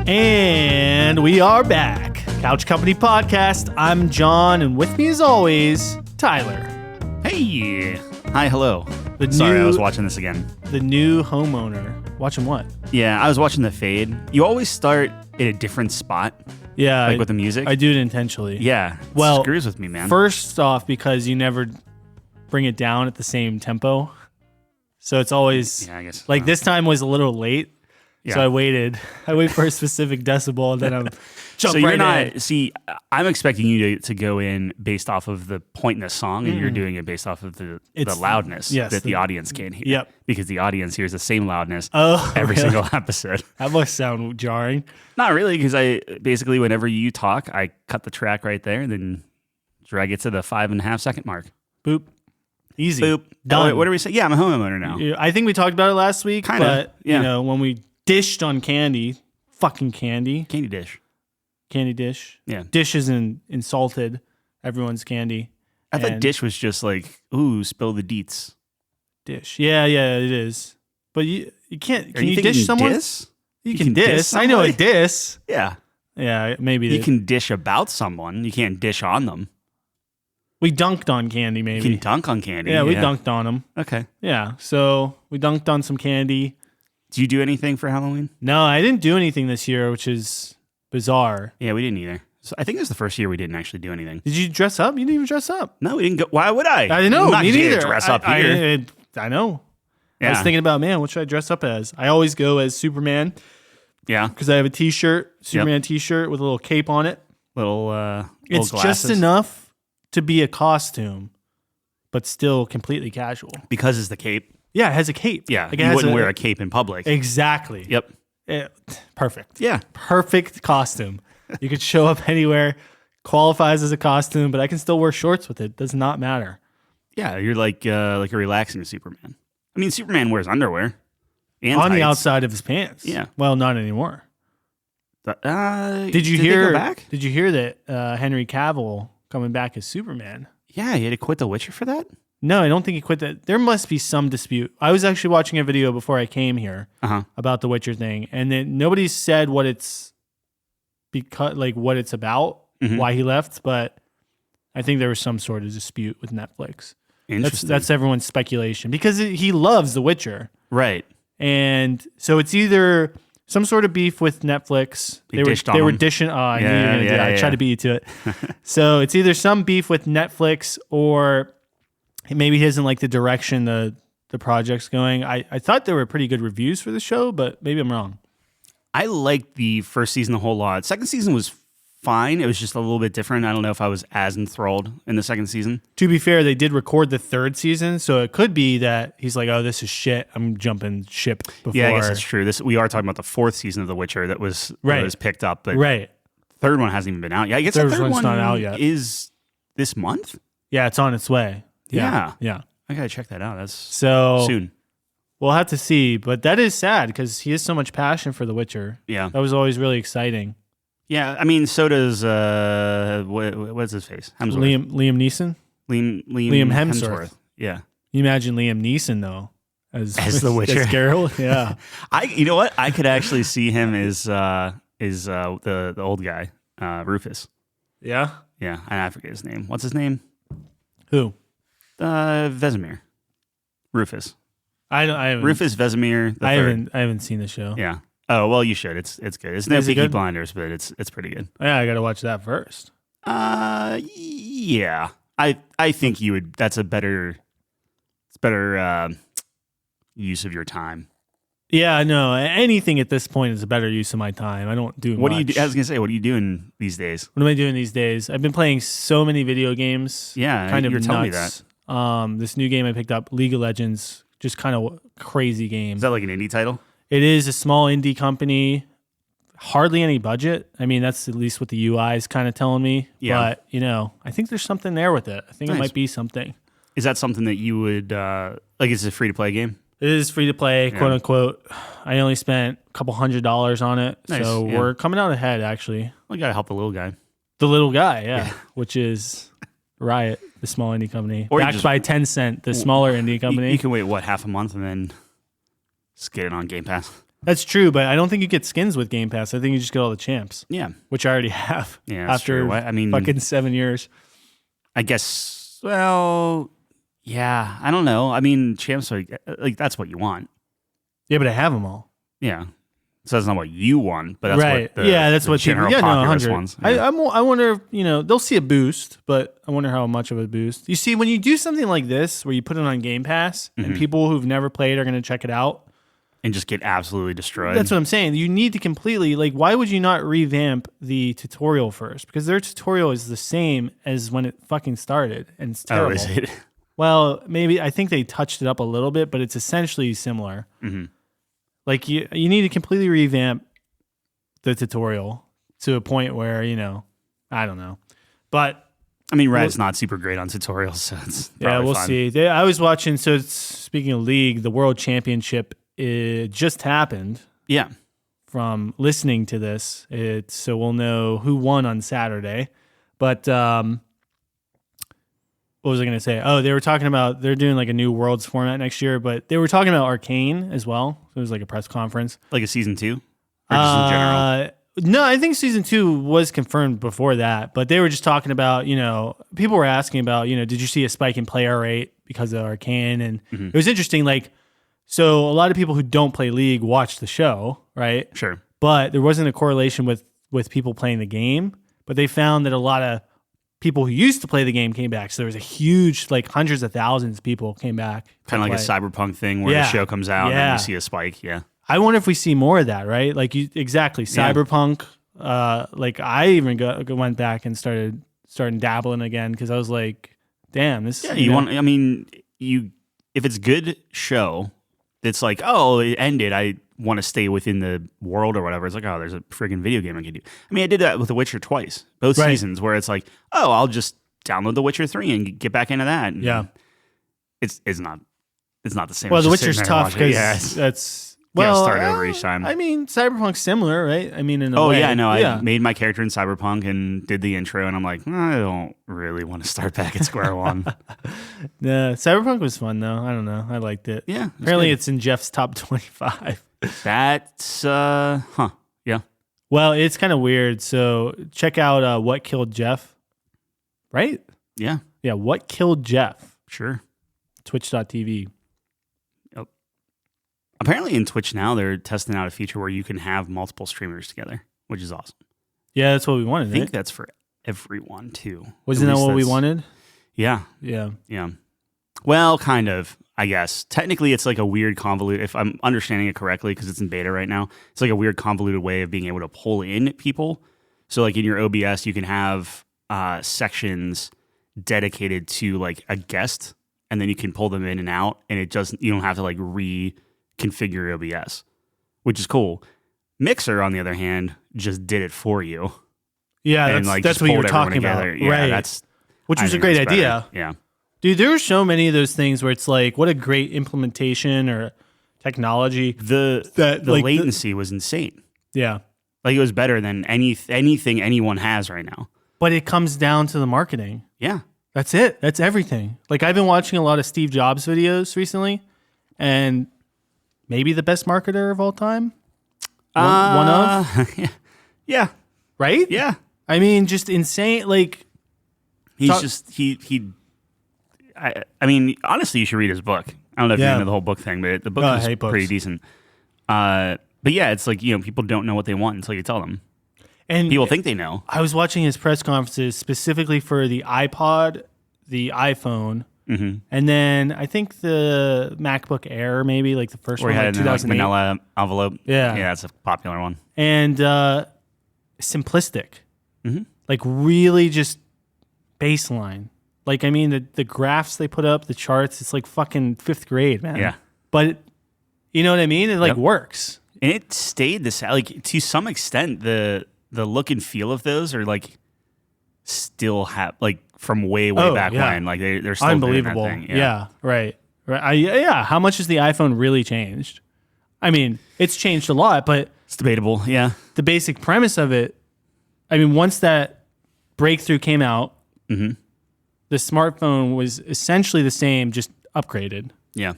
And we are back. Couch Company Podcast. I'm John, and with me as always, Tyler. Hey. Hi, hello. Sorry, I was watching this again. The new homeowner. Watching what? Yeah, I was watching the fade. You always start at a different spot. Yeah. Like with the music. I do it intentionally. Yeah. Well, it screws with me, man. First off, because you never bring it down at the same tempo. So it's always, yeah, I guess. Like this time was a little late. Yeah. So I waited. I wait for a specific decibel, and then I'm jump right in. See, I'm expecting you to go in based off of the point in the song, and you're doing it based off of the loudness that the audience can't hear. Yep. Because the audience hears the same loudness every single episode. That must sound jarring. Not really, because I basically, whenever you talk, I cut the track right there, and then drag it to the 5.5 second mark. Boop. Easy. Boop. Done. What do we say? Yeah, I'm a homeowner now. I think we talked about it last week, but yeah. You know, when we dished on fucking candy. Candy dish. Candy dish. Yeah. Dish is insulted everyone's candy. I thought dish was just like, ooh, spill the deets. Dish. Yeah, it is. But you can't, can you dish someone? Diss? You can diss. I know a diss. Yeah. Yeah, maybe. You can dish about someone. You can't dish on them. We dunked on candy, maybe. You can dunk on candy. Yeah, we dunked on them. Okay. Yeah, so we dunked on some candy. Did you do anything for Halloween? No, I didn't do anything this year, which is bizarre. Yeah, we didn't either. So I think it was the first year we didn't actually do anything. Did you dress up? You didn't even dress up. No, we didn't go. Why would I? I know. Me neither. Dress up here. I know. Yeah. I was thinking about, man, what should I dress up as? I always go as Superman. Yeah. Because I have a T-shirt, Superman T-shirt with a little cape on it. It's glasses. Just enough to be a costume, but still completely casual. Because it's the cape. Yeah, it has a cape. Yeah, like you wouldn't wear a cape in public. Exactly. Yep. Perfect. Yeah. Perfect costume. You could show up anywhere, qualifies as a costume, but I can still wear shorts with it. Does not matter. Yeah, you're like a relaxing Superman. I mean, Superman wears underwear. And on tights. The outside of his pants. Yeah. Well, not anymore. Did you hear? They go back? Did you hear that Henry Cavill coming back as Superman? Yeah, he had to quit The Witcher for that? No, I don't think he quit that. There must be some dispute. I was actually watching a video before I came here about the Witcher thing, and then nobody said what it's what it's about, why he left, but I think there was some sort of dispute with Netflix. Interesting. That's everyone's speculation because he loves The Witcher. Right. And so it's either some sort of beef with Netflix. They were dishing. Oh, I knew you were going to do that. I tried to beat you to it. So it's either some beef with Netflix or maybe he doesn't like the direction the project's going. I thought there were pretty good reviews for the show, but maybe I'm wrong. I liked the first season a whole lot. Second season was fine. It was just a little bit different. I don't know if I was as enthralled in the second season. To be fair, they did record the third season, so it could be that he's like, oh, this is shit. I'm jumping ship before. Yeah, I guess that's true. We are talking about the fourth season of The Witcher that was picked up, but third one hasn't even been out yet. I guess the third one's not out yet. Is this month? Yeah, it's on its way. Yeah. I gotta check that out. That's soon. We'll have to see, but that is sad because he has so much passion for The Witcher. Yeah, that was always really exciting. Yeah, I mean, so does what's his face? Hemsworth. Liam Neeson. Liam Hemsworth. Yeah. You imagine Liam Neeson though as The Witcher, as Geralt. Yeah. You know what? I could actually see him as the old guy, Rufus. Yeah. Yeah, I forget his name. What's his name? Who? Vesemir. Rufus. I haven't, Rufus Vesemir. I haven't seen the show. Yeah. Oh well, you should. It's good. It's no Peaky Blinders, but it's pretty good. Yeah, I got to watch that first. Yeah. I think you would. That's a better. It's better use of your time. Yeah, no. Anything at this point is a better use of my time. I don't do. What much. do you? I was gonna say, what are you doing these days? What am I doing these days? I've been playing so many video games. Yeah, kind of you're nuts. telling me that. This new game I picked up, League of Legends, just kind of crazy game. Is that like an indie title? It is a small indie company. Hardly any budget. I mean, that's at least what the UI is kind of telling me. Yeah. But, I think there's something there with it. I think it might be something. Is that something that you would, is it a free-to-play game? It is free to play, quote unquote. I only spent a couple $100 on it. Nice. So we're coming out ahead, actually. Well, you got to help the little guy. The little guy, yeah. Which is Riot, the small indie company. Or backed by Tencent, the smaller indie company. You can wait, half a month and then just get it on Game Pass? That's true, but I don't think you get skins with Game Pass. I think you just get all the champs. Yeah. Which I already have. Yeah, that's after true. I mean, fucking 7 years. I guess, well, yeah, I don't know. I mean, champs are like that's what you want. Yeah, but I have them all. Yeah. So that's not what you want, but that's right. what that's what general populace wants. Yeah. I wonder if, they'll see a boost, but I wonder how much of a boost. You see, when you do something like this, where you put it on Game Pass, and people who've never played are going to check it out. And just get absolutely destroyed. That's what I'm saying. You need to completely, like, why would you not revamp the tutorial first? Because their tutorial is the same as when it fucking started, and it's terrible. Oh, is it? Well, maybe, I think they touched it up a little bit, but it's essentially similar. Mm-hmm. Like, you need to completely revamp the tutorial to a point where, I don't know. But I mean, Red's not super great on tutorials, so it's probably we'll fine. see. I was watching, so it's, speaking of League, the World Championship, it just happened. Yeah. From listening to this, so we'll know who won on Saturday. But what was I going to say? Oh, they were talking about they're doing like a new Worlds format next year, but they were talking about Arcane as well. So it was like a press conference. Like a season 2? Or just in general? No, I think season 2 was confirmed before that, but they were just talking about, people were asking about, did you see a spike in player rate because of Arcane? And it was interesting, like, so a lot of people who don't play League watch the show, right? Sure. But there wasn't a correlation with people playing the game, but they found that a lot of people who used to play the game came back. So there was a huge, like hundreds of thousands of people came back. Kind of like a Cyberpunk thing where the show comes out and you see a spike. Yeah. I wonder if we see more of that, right? Like exactly. Cyberpunk. Like I even went back and started dabbling again because I was like, damn, this. Yeah, if it's good show, it's like, oh, it ended. I want to stay within the world or whatever. It's like, oh, there's a friggin' video game I can do. I mean, I did that with The Witcher twice, both seasons, where it's like, oh, I'll just download The Witcher 3 and get back into that. And it's not the same. Well, The Witcher's tough because that's. Well, start over each time. I mean, Cyberpunk's similar, right? I mean, in a way. Yeah, no, I made my character in Cyberpunk and did the intro, and I'm like, I don't really want to start back at square one. Yeah, Cyberpunk was fun, though. I don't know. I liked it. Yeah. Apparently, it's in Jeff's top 25. That's, yeah. Well, it's kind of weird. So check out What Killed Jeff, right? Yeah. Yeah, What Killed Jeff. Sure. Twitch.tv. Apparently in Twitch now, they're testing out a feature where you can have multiple streamers together, which is awesome. Yeah, that's what we wanted. I think that's for everyone, too. Wasn't that what we wanted? Yeah. Yeah. Yeah. Well, kind of, I guess. Technically, it's like a weird convoluted, if I'm understanding it correctly, because it's in beta right now, it's like a weird convoluted way of being able to pull in people. So like in your OBS, you can have sections dedicated to like a guest, and then you can pull them in and out, and you don't have to like configure OBS, which is cool. Mixer, on the other hand, just did it for you. Yeah, and that's what you were talking about, yeah, right? Which was a great idea. Yeah, dude, there were so many of those things where it's like, what a great implementation or technology. The latency was insane. Yeah, like it was better than anything anyone has right now. But it comes down to the marketing. Yeah, that's it. That's everything. Like I've been watching a lot of Steve Jobs videos recently, and maybe the best marketer of all time? One of? Yeah. Right? Yeah. I mean, just insane. Like, I mean, honestly, you should read his book. I don't know if you know the whole book thing, but the book is pretty decent. But yeah, it's like, people don't know what they want until you tell them. And people think they know. I was watching his press conferences specifically for the iPod, the iPhone, and then I think the MacBook Air, maybe like the first one, like 2008. Manila envelope. Yeah, that's a popular one. And simplistic, like really just baseline. Like I mean, the graphs they put up, the charts, it's like fucking 5th grade, man. Yeah, but you know what I mean? It like works, and it stayed this like to some extent. The look and feel of those are like still have like from way back when, like they're still unbelievable. Doing that thing. Yeah, right. How much has the iPhone really changed? I mean, it's changed a lot, but it's debatable. Yeah, the basic premise of it. I mean, once that breakthrough came out, the smartphone was essentially the same, just upgraded. Yeah,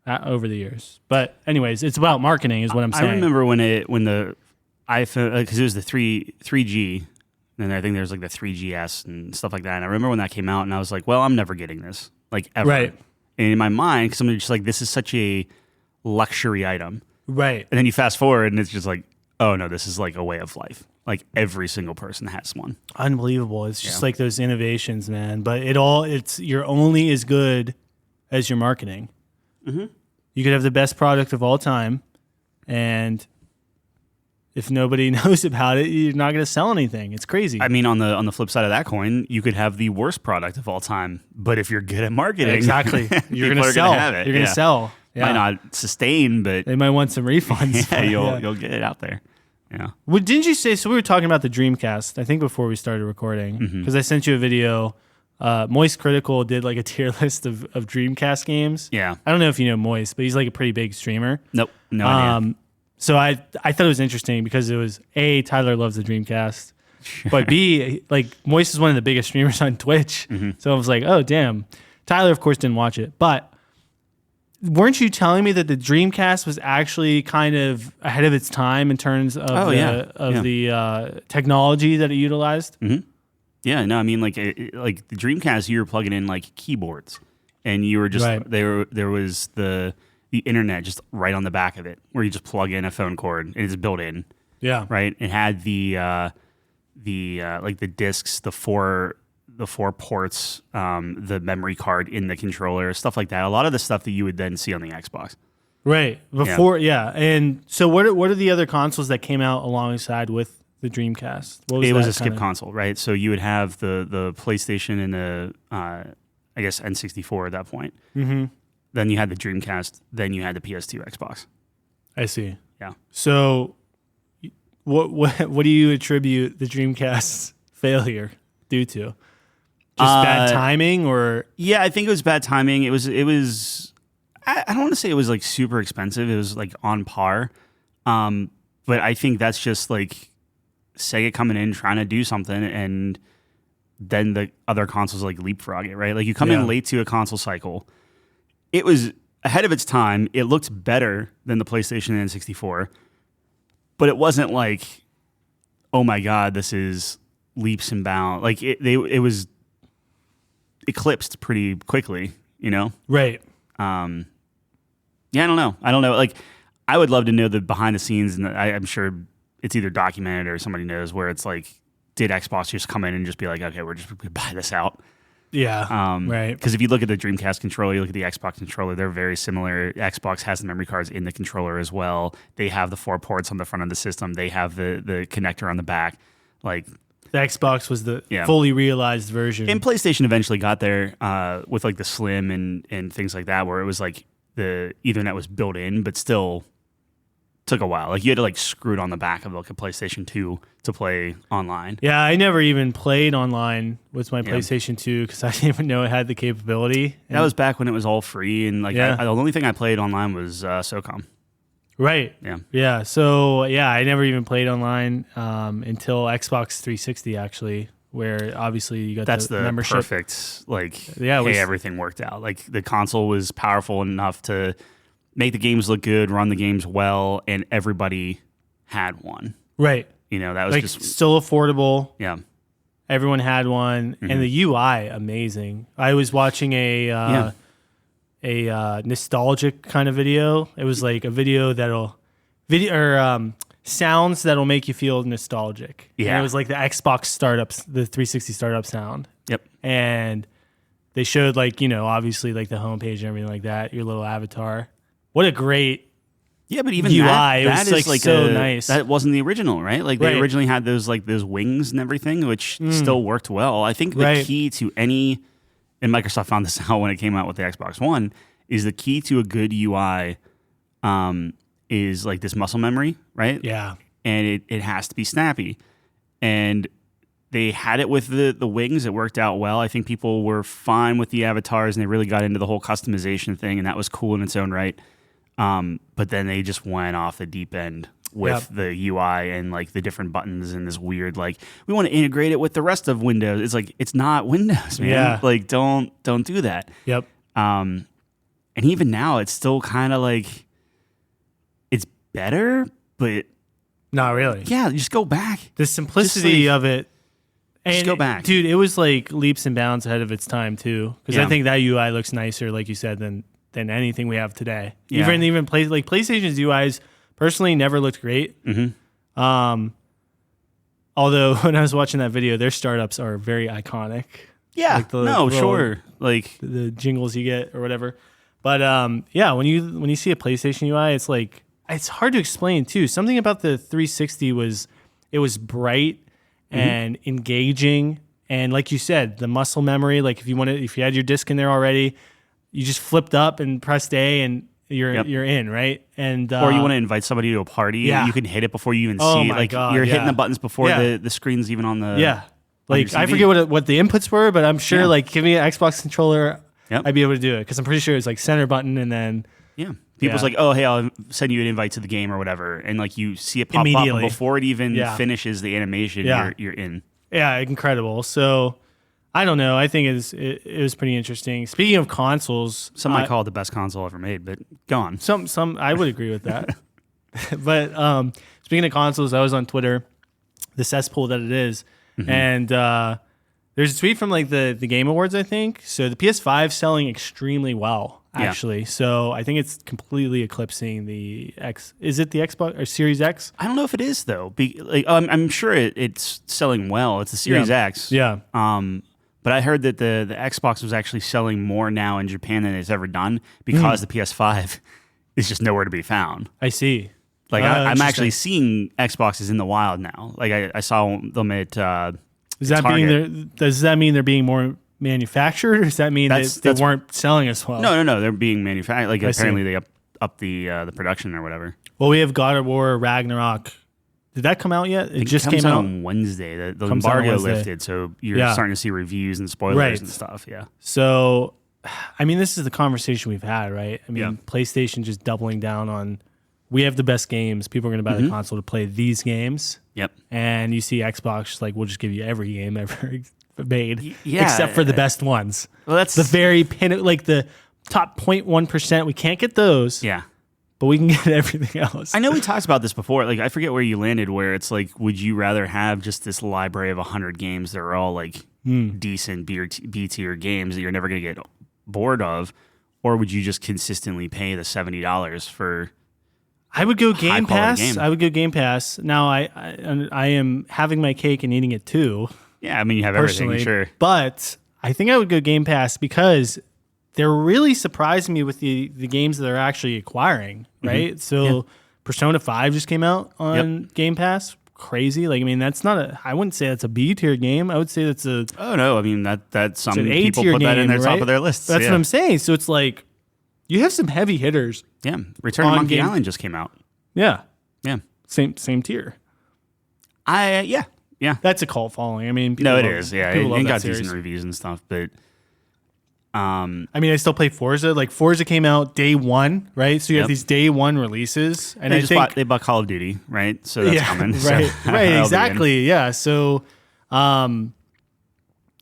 over the years. But anyways, it's about marketing is what I'm saying. I remember when the iPhone, because it was the 3G, and I think there's like the 3GS and stuff like that. And I remember when that came out, and I was like, well, I'm never getting this, like ever. Right. And in my mind, because I'm just like, this is such a luxury item. Right. And then you fast forward, and it's just like, oh no, this is like a way of life. Like every single person has one. Unbelievable. It's just like those innovations, man. But you're only as good as your marketing. Mm-hmm. You could have the best product of all time, and if nobody knows about it, you're not going to sell anything. It's crazy. I mean, on the flip side of that coin, you could have the worst product of all time, but if you're good at marketing, exactly, you're going to sell. You're going to sell. Yeah. Might not sustain, but they might want some refunds. You'll get it out there. Yeah. Well, didn't you say? So we were talking about the Dreamcast, I think, before we started recording, because I sent you a video. Moist Critical did like a tier list of Dreamcast games. Yeah. I don't know if you know Moist, but he's like a pretty big streamer. Nope. No idea. So I thought it was interesting because it was A, Tyler loves the Dreamcast, but B, like Moist is one of the biggest streamers on Twitch. So I was like, oh damn. Tyler, of course, didn't watch it, but weren't you telling me that the Dreamcast was actually kind of ahead of its time in terms of the technology that it utilized? Mm-hmm. Yeah, no, I mean like the Dreamcast, you were plugging in like keyboards, and you were just there was the internet just right on the back of it, where you just plug in a phone cord and it's built in. Yeah, right. It had the like the discs, the four ports, the memory card in the controller, stuff like that. A lot of the stuff that you would then see on the Xbox. Right. Before, And so what are the other consoles that came out alongside with the Dreamcast? It was a skip console, right? So you would have the PlayStation and the, I guess, N64 at that point. Mm-hmm. Then you had the Dreamcast. Then you had the PS2 Xbox. I see. Yeah. So what do you attribute the Dreamcast's failure due to? Just bad timing, or? Yeah, I think it was bad timing. It was. I don't want to say it was like super expensive. It was like on par. But I think that's just like Sega coming in trying to do something, and then the other consoles like leapfrog it, right? Like you come in late to a console cycle. It was ahead of its time. It looked better than the PlayStation and N64, but it wasn't like, oh my god, this is leaps and bounds. Like it was eclipsed pretty quickly, you know? Right. Yeah, I don't know. Like, I would love to know the behind the scenes, and I'm sure it's either documented or somebody knows, where it's like, did Xbox just come in and just be like, okay, we're just going to buy this out? Yeah. Right. Because if you look at the Dreamcast controller, you look at the Xbox controller, they're very similar. Xbox has the memory cards in the controller as well. They have the 4 ports on the front of the system. They have the connector on the back. Like, the Xbox was the fully realized version. And PlayStation eventually got there with like the Slim and things like that, where it was like the Ethernet was built in, but still took a while. Like you had to like screw it on the back of like a PlayStation 2 to play online. Yeah, I never even played online with my PlayStation 2 because I didn't even know it had the capability. That was back when it was all free, and like the only thing I played online was SOCOM. Right. Yeah. Yeah. So I never even played online until Xbox 360 actually, where obviously you got the membership. Perfect. Like, everything worked out. Like the console was powerful enough to make the games look good, run the games well, and everybody had one. Right. You know, that was like just still affordable. Yeah. Everyone had one, and the UI amazing. I was watching a nostalgic kind of video. It was like a video sounds that'll make you feel nostalgic. Yeah. And it was like the Xbox startups, the 360 startup sound. Yep. And they showed like, obviously like the homepage and everything like that, your little avatar. What a great but even UI. That it was like so nice. That wasn't the original, right? Like they originally had those wings and everything, which still worked well. I think the key to and Microsoft found this out when it came out with the Xbox One, is the key to a good UI is like this muscle memory, right? Yeah. And it has to be snappy. And they had it with the wings. It worked out well. I think people were fine with the avatars, and they really got into the whole customization thing, and that was cool in its own right. But then they just went off the deep end with the UI and like the different buttons and this weird, like, we want to integrate it with the rest of Windows. It's like, it's not Windows, man. Yeah. Like, don't do that. Yep. And even now, it's still kind of like it's better, but not really. Yeah, just go back. The simplicity of it. And just go back. Dude, it was like leaps and bounds ahead of its time too. Because I think that UI looks nicer, like you said, than anything we have today. Yeah. Even PlayStation's UIs personally never looked great. Mm-hmm. Although when I was watching that video, their startups are very iconic. Yeah. Like sure. Like the jingles you get or whatever. But when you see a PlayStation UI, it's like it's hard to explain too. Something about the 360 was bright and engaging, and like you said, the muscle memory. Like if you had your disc in there already, you just flipped up and pressed A, and you're in, right? And or you want to invite somebody to a party, you can hit it before you even see it. Like you're hitting the buttons before the screen's even on the Like I forget what the inputs were, but I'm sure like give me an Xbox controller, I'd be able to do it because I'm pretty sure it's like center button and then people's like, oh hey, I'll send you an invite to the game or whatever, and like you see it pop up before it even finishes the animation, you're in. Yeah, incredible. So I don't know. I think it was pretty interesting. Speaking of consoles, some might call it the best console ever made, but go on. Some I would agree with that. But speaking of consoles, I was on Twitter, the cesspool that it is, and there's a tweet from like the Game Awards, I think. So the PS5 selling extremely well, actually. Yeah. So I think it's completely eclipsing the X. Is it the Xbox or Series X? I don't know if it is though. I'm sure it's selling well. It's the Series X. Yeah. But I heard that the Xbox was actually selling more now in Japan than it's ever done because the PS5 is just nowhere to be found. I see. Like I'm actually seeing Xboxes in the wild now. Like I saw them at does that mean they're being more manufactured, or does that mean they weren't selling as well? No, they're being manufactured. Like apparently they up the production or whatever. Well, we have God of War Ragnarok. Did that come out yet? It just came out on Wednesday. The embargo lifted, so you're starting to see reviews and spoilers and stuff. Yeah. So, I mean, this is the conversation we've had, right? I mean, PlayStation just doubling down on we have the best games. People are going to buy the console to play these games. Yep. And you see Xbox like, we'll just give you every game ever made, except for the best ones. Well, that's the very like the top 0.1%. We can't get those. Yeah. But we can get everything else. I know we talked about this before. Like, I forget where you landed, where it's like, would you rather have just this library of 100 games that are all like decent B tier games that you're never going to get bored of, or would you just consistently pay the $70 for? I would go Game Pass. Game? I would go Game Pass. Now I am having my cake and eating it too. Yeah, I mean you have everything, sure. But I think I would go Game Pass because they're really surprising me with the games that they're actually acquiring, right? So Persona 5 just came out on Game Pass. Crazy. Like, I mean, that's not I wouldn't say that's a B tier game. I would say that's a... Oh, no. I mean, that's some people put that in their top of their lists. That's what I'm saying. So it's like, you have some heavy hitters. Yeah. Return of Monkey Island just came out. Yeah. Yeah. Same tier. Yeah. That's a cult following. I mean, it is. Yeah. It got decent reviews and stuff, but... I mean, I still play Forza. Like Forza came out day one, right? So you have these day one releases, and they bought Call of Duty, right? So that's coming. Right, exactly. Yeah. So, Game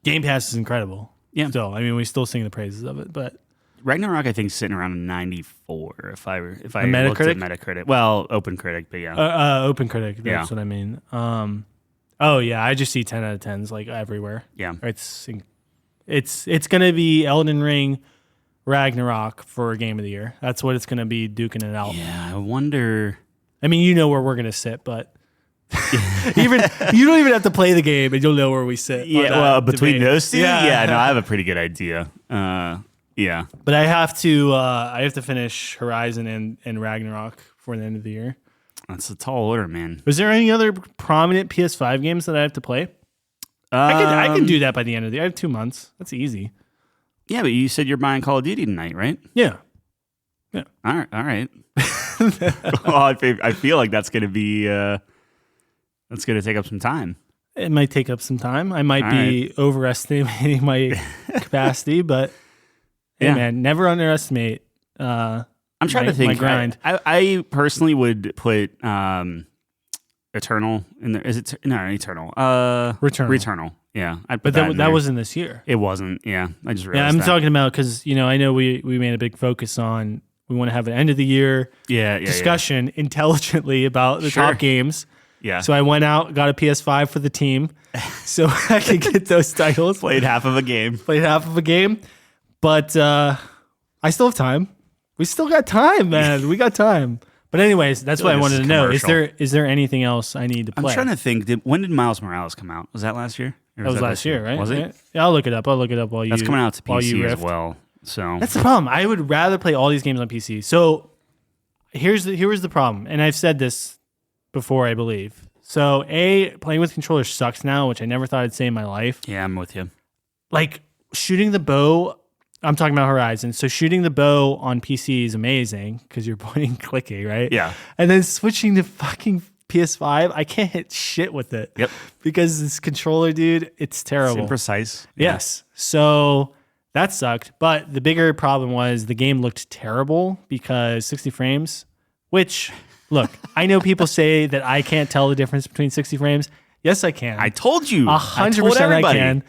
Pass is incredible. Yeah. So I mean, we still sing the praises of it, but Ragnarok, I think, is sitting around 94. If I looked at Metacritic, well, OpenCritic, but yeah, OpenCritic. That's what I mean. I just see 10 out of 10s like everywhere. Yeah. It's going to be Elden Ring, Ragnarok for Game of the Year. That's what it's going to be duking it out. Yeah, I wonder. I mean, you know where we're going to sit, but you don't even have to play the game and you'll know where we sit. Yeah, well, between those two, no, I have a pretty good idea. Yeah, but I have to finish Horizon and Ragnarok for the end of the year. That's a tall order, man. Was there any other prominent PS5 games that I have to play? I can do that by the end of the year. I have 2 months. That's easy. Yeah, but you said you're buying Call of Duty tonight, right? Yeah. All right. Well, I feel like that's going to be that's going to take up some time. It might take up some time. I might be overestimating my capacity, but hey, man, never underestimate. I'm trying to think. My grind. I personally would put Eternal in there. Is it no Eternal? Returnal. Yeah, but that wasn't this year. It wasn't. Yeah, I just realized. Yeah, I'm talking about because I know we made a big focus on we want to have an end of the year discussion intelligently about the top games. Yeah. So I went out, got a PS5 for the team, so I could get those titles. Played half of a game. But I still have time. We still got time, man. We got time. But anyways, that's what I wanted to know. Is there anything else I need to play? I'm trying to think. When did Miles Morales come out? Was that last year? That was last year, right? Was it? Yeah, I'll look it up. While you. That's coming out to PC as well. So that's the problem. I would rather play all these games on PC. So here was the problem, and I've said this before, I believe. So playing with controllers sucks now, which I never thought I'd say in my life. Yeah, I'm with you. Like shooting the bow. I'm talking about Horizon. So shooting the bow on PC is amazing because you're pointing clicking, right? Yeah. And then switching to fucking PS5, I can't hit shit with it. Yep. Because this controller, dude, it's terrible. It's imprecise. Yeah. Yes. So that sucked. But the bigger problem was the game looked terrible because 60 frames, which, look, I know people say that I can't tell the difference between 60 frames. Yes, I can. I told you. 100% I can.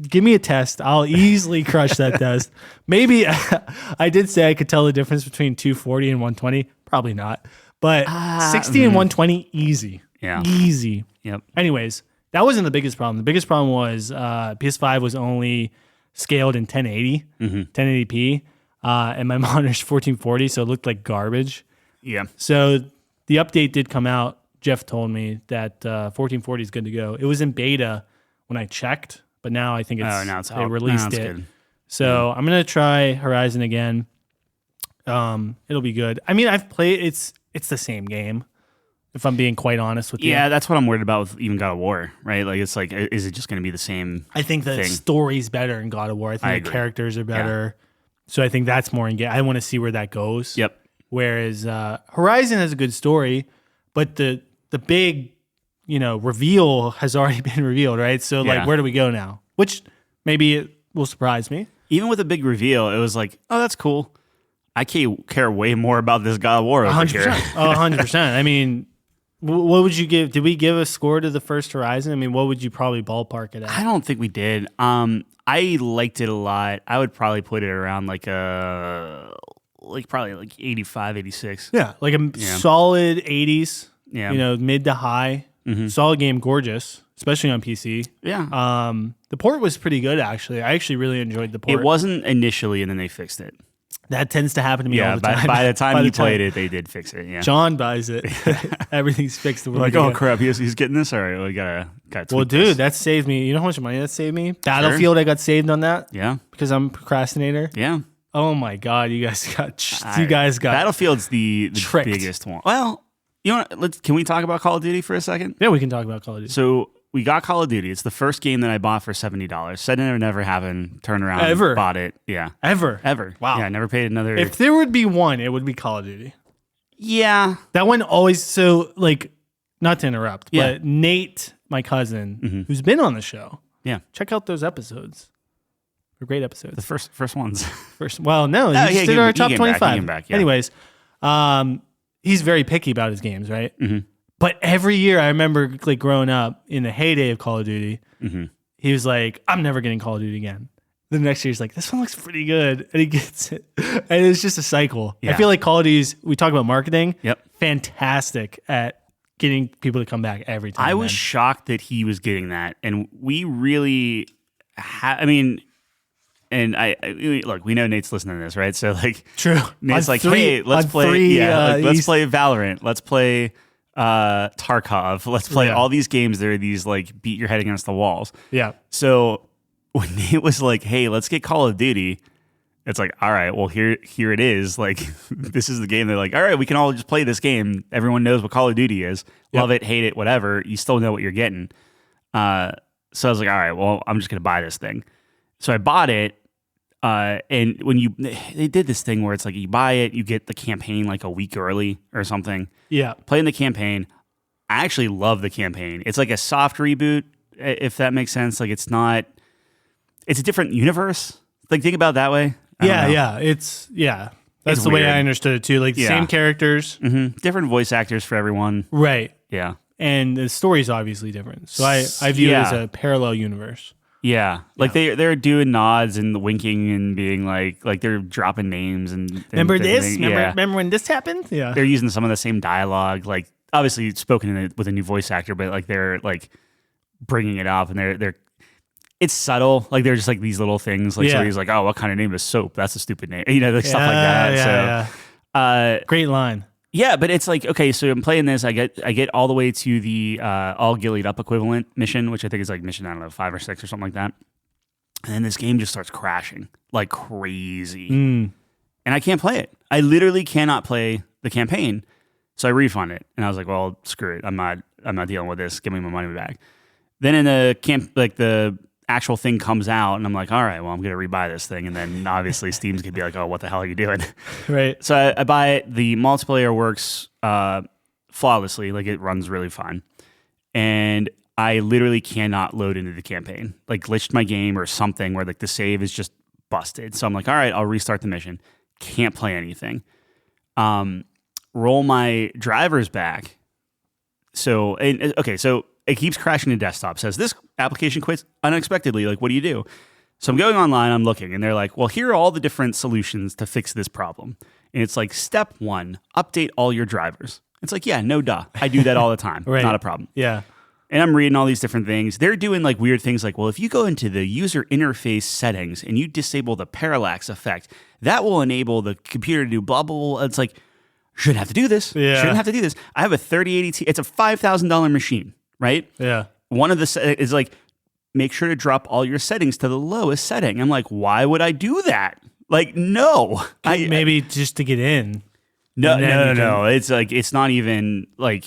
Give me a test. I'll easily crush that test. Maybe I did say I could tell the difference between 240 and 120. Probably not. But 60 and 120, easy. Yeah. Easy. Yep. Anyways, that wasn't the biggest problem. The biggest problem was PS5 was only scaled in 1080, 1080p, and my monitor's 1440, so it looked like garbage. Yeah. So the update did come out. Jeff told me that 1440 is good to go. It was in beta when I checked. But now I think they released it. Good. So I'm gonna try Horizon again. It'll be good. I mean, I've played it's the same game. If I'm being quite honest with you. Yeah, that's what I'm worried about with even God of War, right? Like it's like, is it just gonna be the same? I think the story's better in God of War. I think the characters are better. Yeah. So I think that's more engaging. I want to see where that goes. Yep. Whereas Horizon has a good story, but the big reveal has already been revealed, right? So, where do we go now? Which maybe it will surprise me. Even with a big reveal, it was like, oh, that's cool. I care way more about this God of War over 100%. here. 100%. I mean, what would you give? Did we give a score to the first Horizon? I mean, what would you probably ballpark it at? I don't think we did. I liked it a lot. I would probably put it around probably 85, 86. Yeah, like a solid 80s. Yeah. Mid to high. Mm-hmm. Solid game, gorgeous, especially on PC. Yeah. The port was pretty good, actually. I actually really enjoyed the port. It wasn't initially, and then they fixed it. That tends to happen to me all the time. By the time you played it, they did fix it. Yeah. John buys it. Everything's fixed. Like, oh crap, he's getting this. All right, we gotta. Well, dude, that saved me. You know how much money that saved me? Battlefield, I got saved on that. Yeah. Because I'm a procrastinator. Yeah. Oh my god, you guys got Battlefield's the biggest one. Well. Can we talk about Call of Duty for a second? Yeah, we can talk about Call of Duty. So we got Call of Duty. It's the first game that I bought for $70. Said it never happened. Turned around, bought it. Yeah, ever. Wow. Yeah, I never paid another. If there would be one, it would be Call of Duty. Yeah, that one always. So not to interrupt, but Nate, my cousin, who's been on the show, check out those episodes. They're great episodes. The first ones. Well, no, he did our top 25. Anyways, he's very picky about his games, right? Mm-hmm. But every year, I remember growing up in the heyday of Call of Duty, he was like, I'm never getting Call of Duty again. The next year, he's like, this one looks pretty good. And he gets it. And it's just a cycle. Yeah. I feel like Call of Duty's, we talk about marketing, fantastic at getting people to come back every time. I was shocked that he was getting that. And we really, and look, we know Nate's listening to this, right? So true. Nate's hey, let's play let's play Valorant. Let's play Tarkov. Let's play all these games that are these beat your head against the walls. Yeah. So when Nate was like, hey, let's get Call of Duty, it's like, all right, well here it is. This is the game. They're like, all right, we can all just play this game. Everyone knows what Call of Duty is. Love it, hate it, whatever. You still know what you're getting. So I was like, all right, well, I'm just gonna buy this thing. So I bought it, and they did this thing where it's you buy it, you get the campaign a week early or something. Yeah. Playing the campaign. I actually love the campaign. It's like a soft reboot, if that makes sense. It's a different universe. Think about it that way. Yeah. That's the way I understood it too. Same characters. Mm-hmm. Different voice actors for everyone. Right. Yeah. and the story's obviously different. So I view it as a parallel universe. Yeah, like they're doing nods and winking and being like they're dropping names and remember this? Remember when this happened? Yeah, they're using some of the same dialogue, like obviously spoken with a new voice actor, but like they're like bringing it up and they're it's subtle. Like they're just like these little things. Like somebody's like, "Oh, what kind of name is soap? That's a stupid name." You know, like stuff like that. So, great line. Yeah, but it's like, okay, so I'm playing this. I get all the way to the all gillied up equivalent mission, which I think is like mission, I don't know, 5 or 6 or something like that. And then this game just starts crashing like crazy. And I can't play it. I literally cannot play the campaign. So I refund it. And I was like, well, screw it. I'm not dealing with this. Give me my money back. Then in the actual thing comes out and I'm like, all right, well, I'm going to rebuy this thing. And then obviously Steam's going to be like, oh, what the hell are you doing? Right. So I buy it. The multiplayer works flawlessly. Like it runs really fine. And I literally cannot load into the campaign. Like glitched my game or something where like the save is just busted. So I'm like, all right, I'll restart the mission. Can't play anything. Roll my drivers back. So it keeps crashing to desktop. Says this application quits unexpectedly. Like, what do you do? So I'm going online, I'm looking, and they're like, well, here are all the different solutions to fix this problem. And it's like, step 1, update all your drivers. It's like, yeah, no duh. I do that all the time. Right. Not a problem. Yeah. And I'm reading all these different things. They're doing like weird things like, well, if you go into the user interface settings and you disable the parallax effect, that will enable the computer to do blah, blah, blah. It's like, shouldn't have to do this. Yeah. Shouldn't have to do this. I have a 3080 Ti. It's a $5,000 machine. Right? Yeah. One of the is like, make sure to drop all your settings to the lowest setting. I'm like, why would I do that? Like, no. Maybe just to get in. No. It's like, it's not even like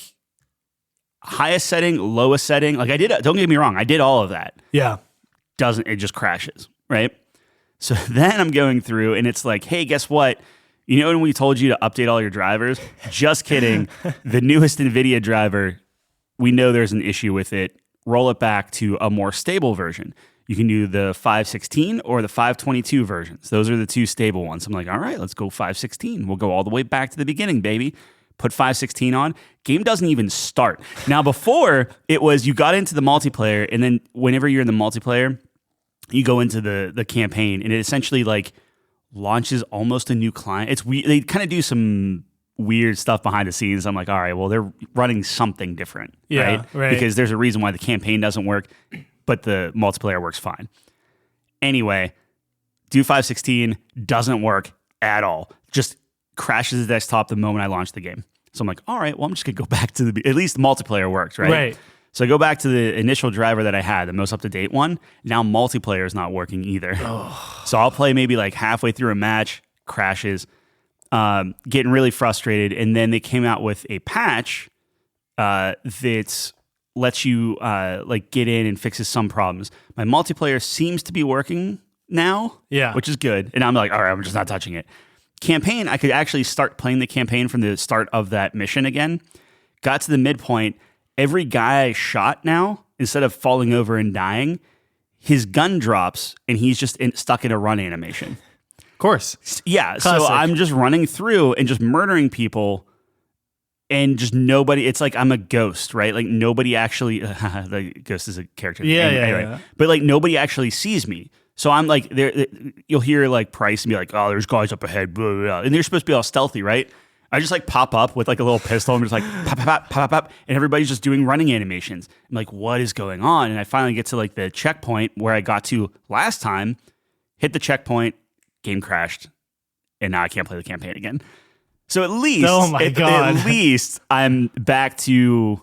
highest setting, lowest setting. Like I did, don't get me wrong. I did all of that. Yeah. It just crashes. Right? So then I'm going through and it's like, hey, guess what? You know when we told you to update all your drivers? Just kidding. The newest NVIDIA driver, we know there's an issue with it. Roll it back to a more stable version. You can do the 516 or the 522 versions. Those are the 2 stable ones. I'm like, all right, let's go 516. We'll go all the way back to the beginning, baby. Put 516 on. Game doesn't even start. Now, before, it was you got into the multiplayer, and then whenever you're in the multiplayer, you go into the campaign, and it essentially like launches almost a new client. It's they kind of do some weird stuff behind the scenes. I'm like, all right, well, they're running something different, right? Because there's a reason why the campaign doesn't work, but the multiplayer works fine. Anyway, do 516 doesn't work at all. Just crashes the desktop the moment I launch the game. So I'm like, all right, well, I'm just gonna go back to at least the multiplayer works, right? Right. So I go back to the initial driver that I had, the most up-to-date one. Now multiplayer is not working either. Oh. So I'll play maybe like halfway through a match, crashes. Getting really frustrated, and then they came out with a patch that lets you like get in and fixes some problems. My multiplayer seems to be working now, which is good. And I'm like, all right, I'm just not touching it. Campaign, I could actually start playing the campaign from the start of that mission again. Got to the midpoint. Every guy I shot now, instead of falling over and dying, his gun drops, and he's just stuck in a run animation. Course. Yeah. Classic. So I'm just running through and just murdering people and just nobody. It's like I'm a ghost, right? Like nobody actually, the ghost is a character. Yeah. But like nobody actually sees me. So I'm like, you'll hear like Price and be like, oh, there's guys up ahead. Blah, blah, blah. And they're supposed to be all stealthy, right? I just like pop up with like a little pistol and just like pop, pop, pop, pop, pop. And everybody's just doing running animations. I'm like, what is going on? And I finally get to like the checkpoint where I got to last time, hit the checkpoint. Game crashed, and now I can't play the campaign again. So at least, at least I'm back to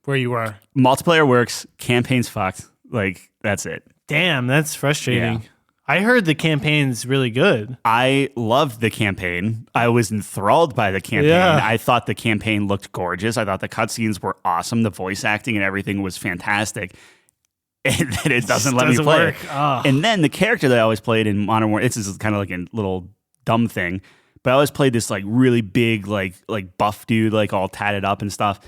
where you were. Multiplayer works, campaign's fucked. Like that's it. Damn, that's frustrating. Yeah. I heard the campaign's really good. I loved the campaign. I was enthralled by the campaign. Yeah. I thought the campaign looked gorgeous. I thought the cutscenes were awesome. The voice acting and everything was fantastic. And then it doesn't let me play it. Oh. And then the character that I always played in Modern Warfare, this is kind of like a little dumb thing, but I always played this like really big, like buff dude, like all tatted up and stuff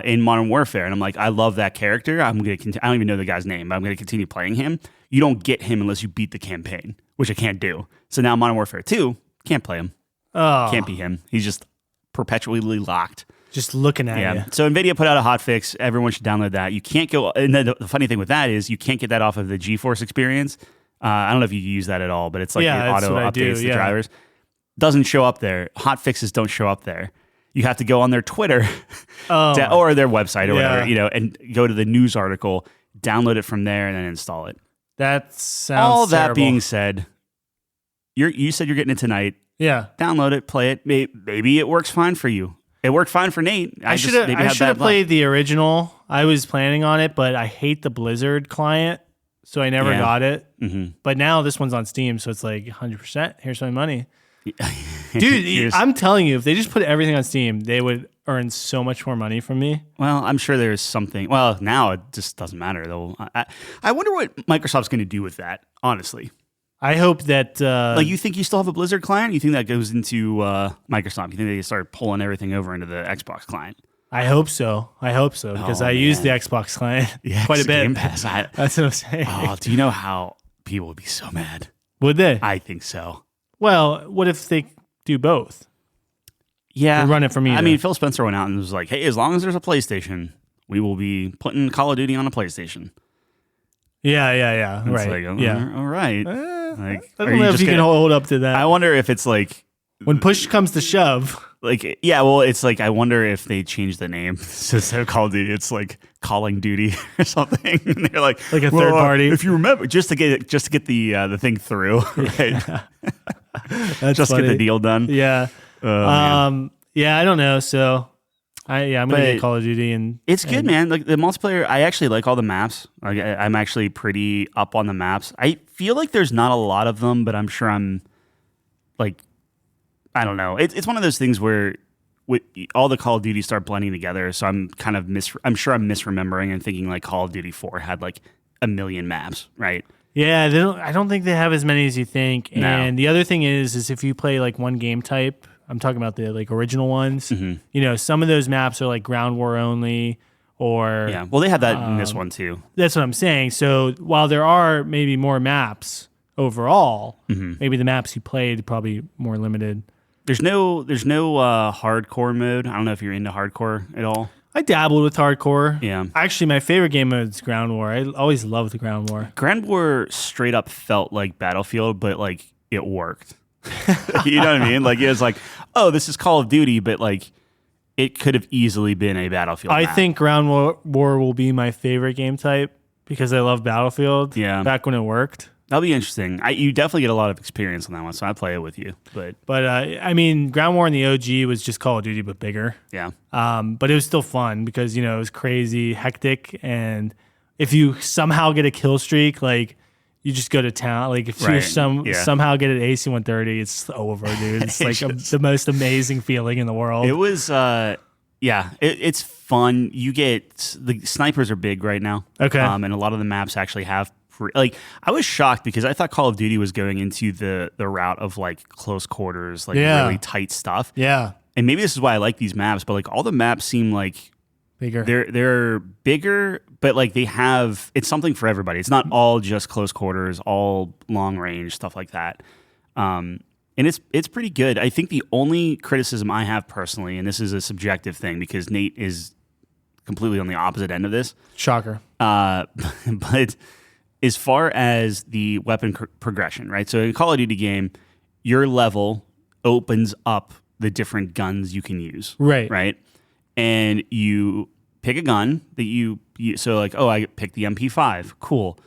in Modern Warfare. And I'm like, I love that character. I don't even know the guy's name, but I'm going to continue playing him. You don't get him unless you beat the campaign, which I can't do. So now Modern Warfare 2, can't play him. Oh. Can't be him. He's just perpetually locked. Just looking at you. So NVIDIA put out a hotfix. Everyone should download that. You can't go, and then the funny thing with that is you can't get that off of the GeForce experience. I don't know if you use that at all, but it's like it auto updates the drivers. Doesn't show up there. Hotfixes don't show up there. You have to go on their Twitter or their website or whatever, and go to the news article, download it from there, and then install it. That sounds all that terrible. being said, you said you're getting it tonight. Yeah. Download it, play it. Maybe it works fine for you. It worked fine for Nate. I should have played the original. I was planning on it, but I hate the Blizzard client, so I never got it. Mm-hmm. But now this one's on Steam, so it's like 100%. Here's my money. Dude, I'm telling you, if they just put everything on Steam, they would earn so much more money from me. Well, I'm sure there's something. Well, now it just doesn't matter, though. I wonder what Microsoft's going to do with that, honestly. I hope that... you think you still have a Blizzard client? You think that goes into Microsoft? You think they start pulling everything over into the Xbox client? I hope so, because I use the Xbox client quite a bit. Game Pass. That's what I'm saying. Oh, do you know how people would be so mad? Would they? I think so. Well, what if they do both? Yeah. They run it from either. I mean, Phil Spencer went out and was like, hey, as long as there's a PlayStation, we will be putting Call of Duty on a PlayStation. Yeah. It's right. All right. I don't know if you can hold up to that. I wonder if it's like... When push comes to shove. It's like, I wonder if they change the name. So instead of Call of Duty, it's like Calling Duty or something. And they're like a third party. If you remember, just to get the thing through, right? Just funny. Get the deal done. Yeah. I don't know. So I'm gonna get Call of Duty, and it's good, man. Like the multiplayer, I actually like all the maps. Like I'm actually pretty up on the maps. I feel like there's not a lot of them, but I'm sure I'm like, I don't know. It's one of those things where all the Call of Duty start blending together. So I'm kind of I'm sure I'm misremembering and thinking like Call of Duty 4 had like 1 million maps, right? Yeah, I don't think they have as many as you think. And the other thing is if you play like one game type, I'm talking about the like original ones. Mm-hmm. Some of those maps are like ground war only, or well, they have that in this one too. That's what I'm saying. So while there are maybe more maps overall, maybe the maps you played probably more limited. There's no hardcore mode. I don't know if you're into hardcore at all. I dabbled with hardcore. Yeah. Actually, my favorite game is Ground War. I always loved the Ground War. Ground War straight up felt like Battlefield, but like it worked. You know what I mean? Like it was like, oh, this is Call of Duty, but like it could have easily been a Battlefield I map. think Ground War will be my favorite game type because I love Battlefield. Yeah. Back when it worked. That'll be interesting. You definitely get a lot of experience on that one, so I'd play it with you. But I mean, Ground War in the OG was just Call of Duty, but bigger. Yeah. But it was still fun because, it was crazy, hectic. And if you somehow get a kill streak, like, you just go to town. Like, if you somehow get an AC-130, it's over, dude. It's like the most amazing feeling in the world. It was, it's fun. You get, the snipers are big right now. Okay. And a lot of the maps actually have, I was shocked because I thought Call of Duty was going into the route of like close quarters, like really tight stuff. Yeah. And maybe this is why I like these maps, but like all the maps seem like bigger. They're bigger, but like it's something for everybody. It's not all just close quarters, all long range, stuff like that. And it's pretty good. I think the only criticism I have personally, and this is a subjective thing because Nate is completely on the opposite end of this. Shocker. But as far as the weapon progression, right? So in a Call of Duty game, your level opens up the different guns you can use. Right. Right? And you pick a gun that so like, oh, I picked the MP5. Cool.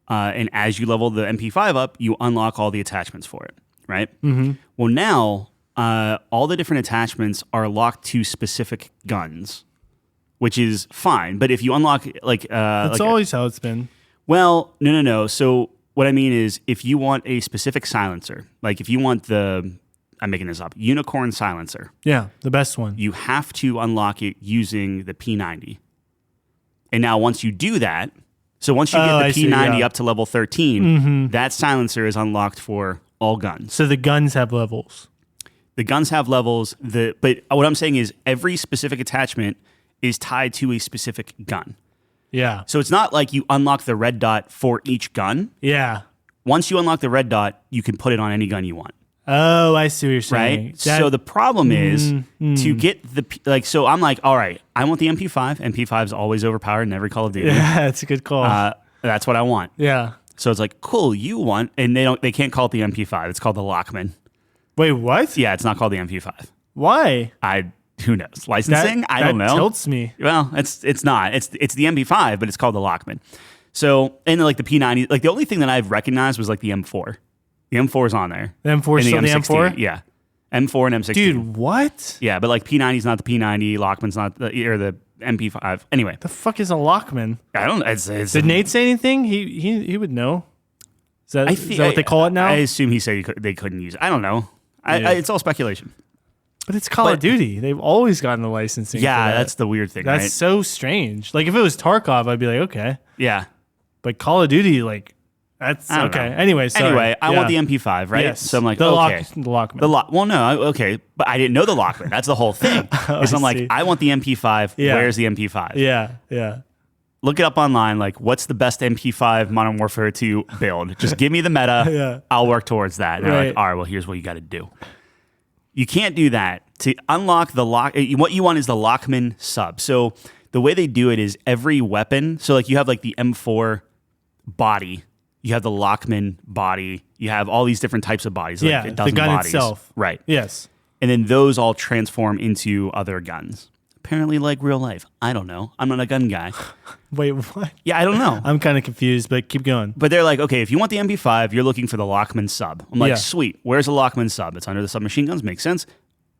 And as you level the MP5 up, you unlock all the attachments for it. Right? Mm-hmm. Well, now all the different attachments are locked to specific guns, which is fine. But if you unlock that's always how it's been. Well, no. So what I mean is if you want a specific silencer, like if you want I'm making this up, unicorn silencer. Yeah, the best one. You have to unlock it using the P90. And now once you do that, so once you get the P90 up to level 13, that silencer is unlocked for all guns. So the guns have levels. The guns have levels. But what I'm saying is every specific attachment is tied to a specific gun. Yeah. So it's not like you unlock the red dot for each gun. Yeah. Once you unlock the red dot, you can put it on any gun you want. Oh, I see what you're saying. Right? So the problem is to get so I'm like, all right, I want the MP5. MP5 is always overpowered in every Call of Duty. Yeah, that's a good call. That's what I want. Yeah. So it's like, cool, you want, and they can't call it the MP5. It's called the Lockman. Wait, what? Yeah, it's not called the MP5. Why? Who knows? Licensing? I don't know. That tilts me. Well, it's not. It's the MP5, but it's called the Lockman. So, and like the P90, like the only thing that I've recognized was like the M4. The M4 is on there. The M4 is still the M4? Yeah. M4 and M16. Dude, what? Yeah, but like P90 is not the P90, Lockman's not or the MP5. Anyway. The fuck is a Lockman? I don't know. Did Nate say anything? He would know. Is that what they call it now? I assume he said they couldn't use it. I don't know. It's all speculation. But it's Call of Duty. They've always gotten the licensing. Yeah, that's the weird thing. That's right? so strange. Like if it was Tarkov, I'd be like, okay. Yeah. But Call of Duty, like, that's okay. Know. Anyway, I want the MP5, right? Yes. So I'm like, the Lockman. Well, no, okay, but I didn't know the Lockman. That's the whole thing. I'm like, I want the MP5. Yeah. Where's the MP5? Yeah. Look it up online. Like, what's the best MP5 Modern Warfare 2 build? Just give me the meta. Yeah. I'll work towards that. And they're like, all right, well, here's what you got to do. You can't do that. To unlock what you want is the Lockman sub. So the way they do it is every weapon. So like you have like the M4 body, you have the Lockman body, you have all these different types of bodies. Yeah, like the gun bodies. itself. Right. Yes. And then those all transform into other guns. Apparently like real life. I don't know. I'm not a gun guy. Wait, what? Yeah, I don't know. I'm kind of confused, but keep going. But they're like, okay, if you want the MP5, you're looking for the Lockman sub. I'm like, sweet. Where's the Lockman sub? It's under the submachine guns. Makes sense.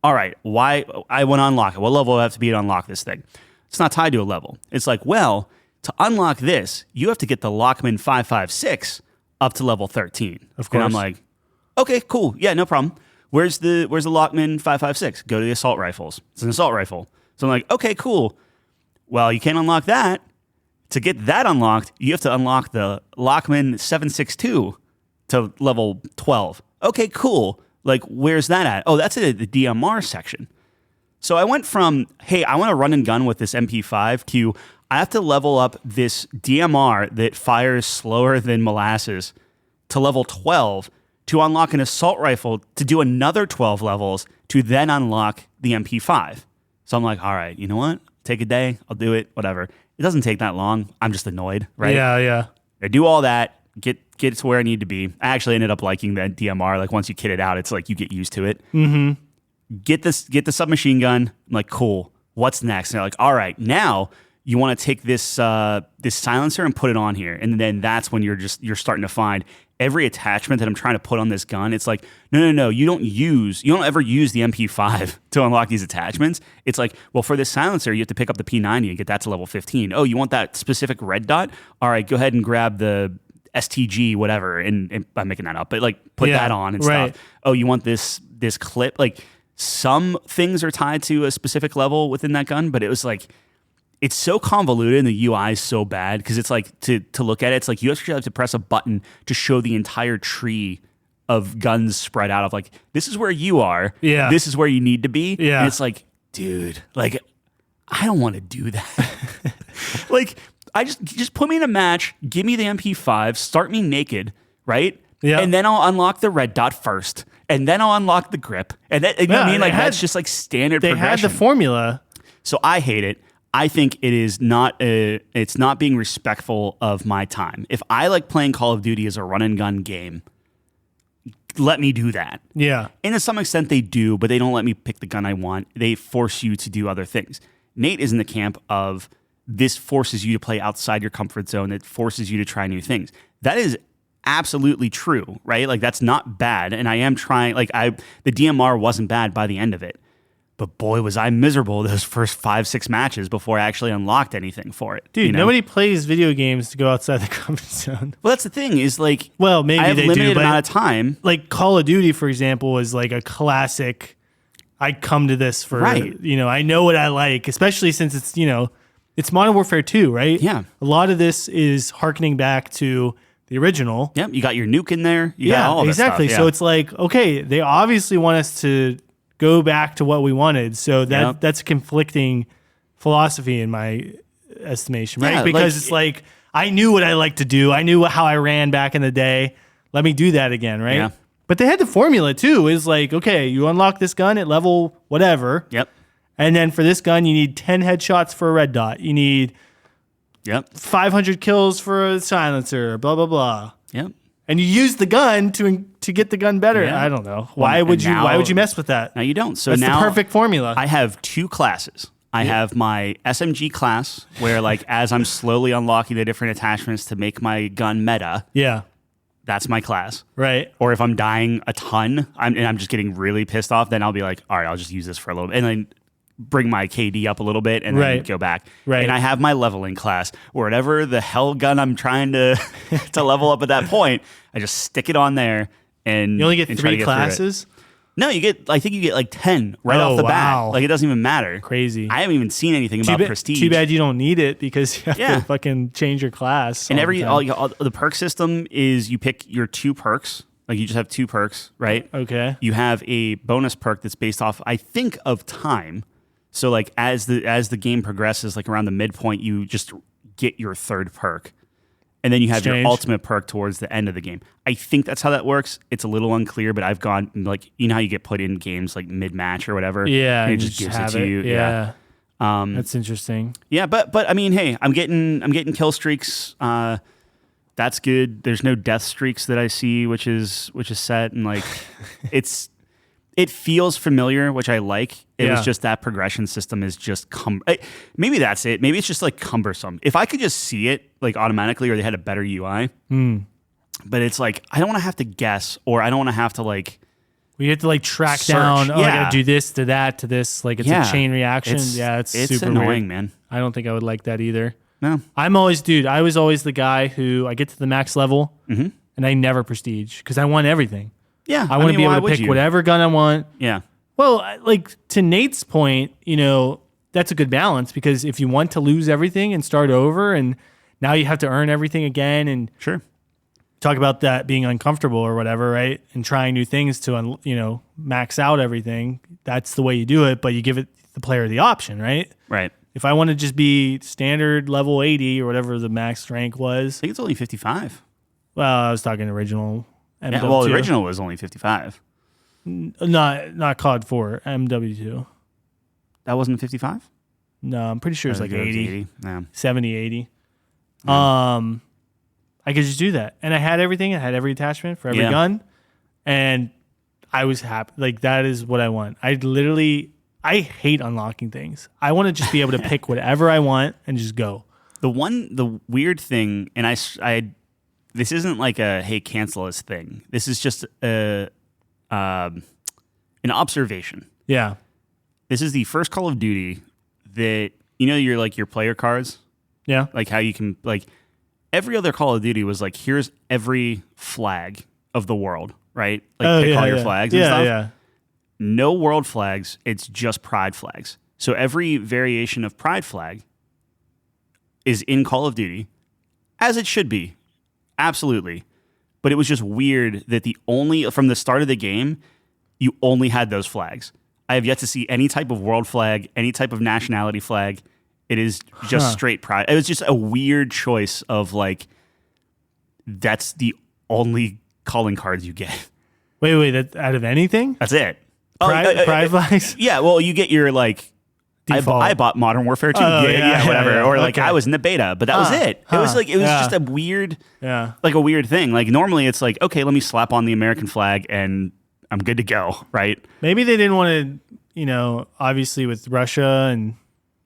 All right, why I want to unlock it? What level do I have to be to unlock this thing? It's not tied to a level. It's like, well, to unlock this, you have to get the Lockman 5.56 up to level 13. Of course. And I'm like, okay, cool. Yeah, no problem. Where's the Lockman 5.56? Go to the assault rifles. It's an assault rifle. So I'm like, okay, cool. Well, you can't unlock that. To get that unlocked, you have to unlock the Lockman 7.62 to level 12. Okay, cool. Like, where's that at? Oh, that's at the DMR section. So I went from, hey, I want to run and gun with this MP5 to I have to level up this DMR that fires slower than molasses to level 12 to unlock an assault rifle to do another 12 levels to then unlock the MP5. So I'm like, all right, you know what? Take a day. I'll do it. Whatever. It doesn't take that long. I'm just annoyed, right? Yeah. I do all that. Get to where I need to be. I actually ended up liking that DMR. Like once you kit it out, it's like you get used to it. Mm-hmm. Get the submachine gun. I'm like, cool. What's next? And they're like, all right, now you want to take this this silencer and put it on here, and then that's when you're starting to find every attachment that I'm trying to put on this gun. It's like, no. You don't ever use the MP5 to unlock these attachments. It's like, well, for this silencer, you have to pick up the P90 and get that to level 15. Oh, you want that specific red dot? All right, go ahead and grab the STG, whatever, and I'm making that up, but like put that on and stuff. Oh, you want this clip? Like some things are tied to a specific level within that gun, but it was like it's so convoluted and the UI is so bad because it's like to look at it, it's like you actually have to press a button to show the entire tree of guns spread out of like this is where you are, this is where you need to be, and it's like, dude, like I don't want to do that. Like. I just put me in a match, give me the MP5, start me naked, right? Yeah. And then I'll unlock the red dot first, and then I'll unlock the grip, and that, you know what I mean? Like that's just like standard progression. They had the formula. So I hate it. I think it is not. It's not being respectful of my time. If I like playing Call of Duty as a run and gun game, let me do that. Yeah. And to some extent they do, but they don't let me pick the gun I want. They force you to do other things. Nate is in the camp of this forces you to play outside your comfort zone. It forces you to try new things. That is absolutely true, right? Like that's not bad. And I am trying, the DMR wasn't bad by the end of it. But boy, was I miserable those first 5-6 matches before I actually unlocked anything for it. Dude, nobody plays video games to go outside the comfort zone. Well, that's the thing is like, well, maybe I have they limited do, but amount of time. Like Call of Duty, for example, is like a classic. I come to this for, I know what I like, especially since it's, it's Modern Warfare 2, right? Yeah. A lot of this is hearkening back to the original. Yep. You got your nuke in there. You got all exactly. This stuff. So it's like, okay, they obviously want us to go back to what we wanted. So that's a conflicting philosophy in my estimation, right? Because it's like, I knew what I liked to do. I knew how I ran back in the day. Let me do that again, right? Yeah. But they had the formula too. Is like, okay, you unlock this gun at level whatever. Yep. And then for this gun, you need 10 headshots for a red dot. You need 500 kills for a silencer, blah, blah, blah. Yep. And you use the gun to get the gun better. Yeah. I don't know. Why would you mess with that? Now you don't. So that's now the perfect formula. I have 2 classes. I have my SMG class where like as I'm slowly unlocking the different attachments to make my gun meta. Yeah. That's my class. Right. Or if I'm dying a ton and I'm just getting really pissed off, then I'll be like, all right, I'll just use this for a little bit. And then bring my KD up a little bit and then go back. Right. And I have my leveling class where whatever the hell gun I'm trying to to level up at that point, I just stick it on there and you only get 3 classes? No, I think you get like 10 right off the bat. Like it doesn't even matter. Crazy. I haven't even seen anything about prestige. Too bad you don't need it because you have to fucking change your class. And the perk system is you pick your 2 perks. Like you just have 2 perks, right? Okay. You have a bonus perk that's based off, I think, of time. So like as the game progresses, like around the midpoint, you just get your 3rd perk. And then you have your ultimate perk towards the end of the game. I think that's how that works. It's a little unclear, but I've gone like, you know how you get put in games like mid-match or whatever? Yeah. And it just gives it to you. Yeah. That's interesting. Yeah, but I mean, hey, I'm getting kill streaks. That's good. There's no death streaks that I see, which is set, and like it feels familiar, which I like. It was just that progression system is just maybe that's it. Maybe it's just like cumbersome. If I could just see it like automatically, or they had a better UI. But it's like I don't want to have to guess, or I don't want to have to like. We have to like track down. Oh, I gotta do this to that to this. Like it's a chain reaction. It's super annoying, weird. Man. I don't think I would like that either. No, I was always the guy who I get to the max level and I never prestige because I want everything. Yeah, I want to be able to pick whatever gun I want. Yeah. Well, like to Nate's point, that's a good balance because if you want to lose everything and start over, and now you have to earn everything again, and talk about that being uncomfortable or whatever, right? And trying new things to max out everything. That's the way you do it, but you give the player the option, right? Right. If I want to just be standard level 80 or whatever the max rank was. I think it's only 55. Well, I was talking original MW2. Yeah, well, the original was only 55. Not COD 4, MW2. That wasn't 55? No, I'm pretty sure it's like 80. Yeah. 70, 80. Yeah. I could just do that. And I had everything. I had every attachment for every gun. And I was happy. Like, that is what I want. I hate unlocking things. I want to just be able to pick whatever I want and just go. The weird thing, and this isn't like a, hey, cancel this thing. This is just an observation. Yeah. This is the first Call of Duty that, your player cards? Yeah. Like how you can, like, every other Call of Duty was like, here's every flag of the world, right? Like, pick all your flags and stuff. Yeah. No world flags, it's just pride flags. So every variation of pride flag is in Call of Duty, as it should be. Absolutely. But it was just weird that from the start of the game, you only had those flags. I have yet to see any type of world flag, any type of nationality flag. It is just straight pride. It was just a weird choice of like, that's the only calling cards you get. Wait, that out of anything? That's it. Pride flags? Yeah, well, you get your like, I bought Modern Warfare 2. Whatever. Or like I was in the beta, but that was it. It was just a weird, like a weird thing. Like normally it's like, okay, let me slap on the American flag and I'm good to go, right? Maybe they didn't want to, obviously with Russia and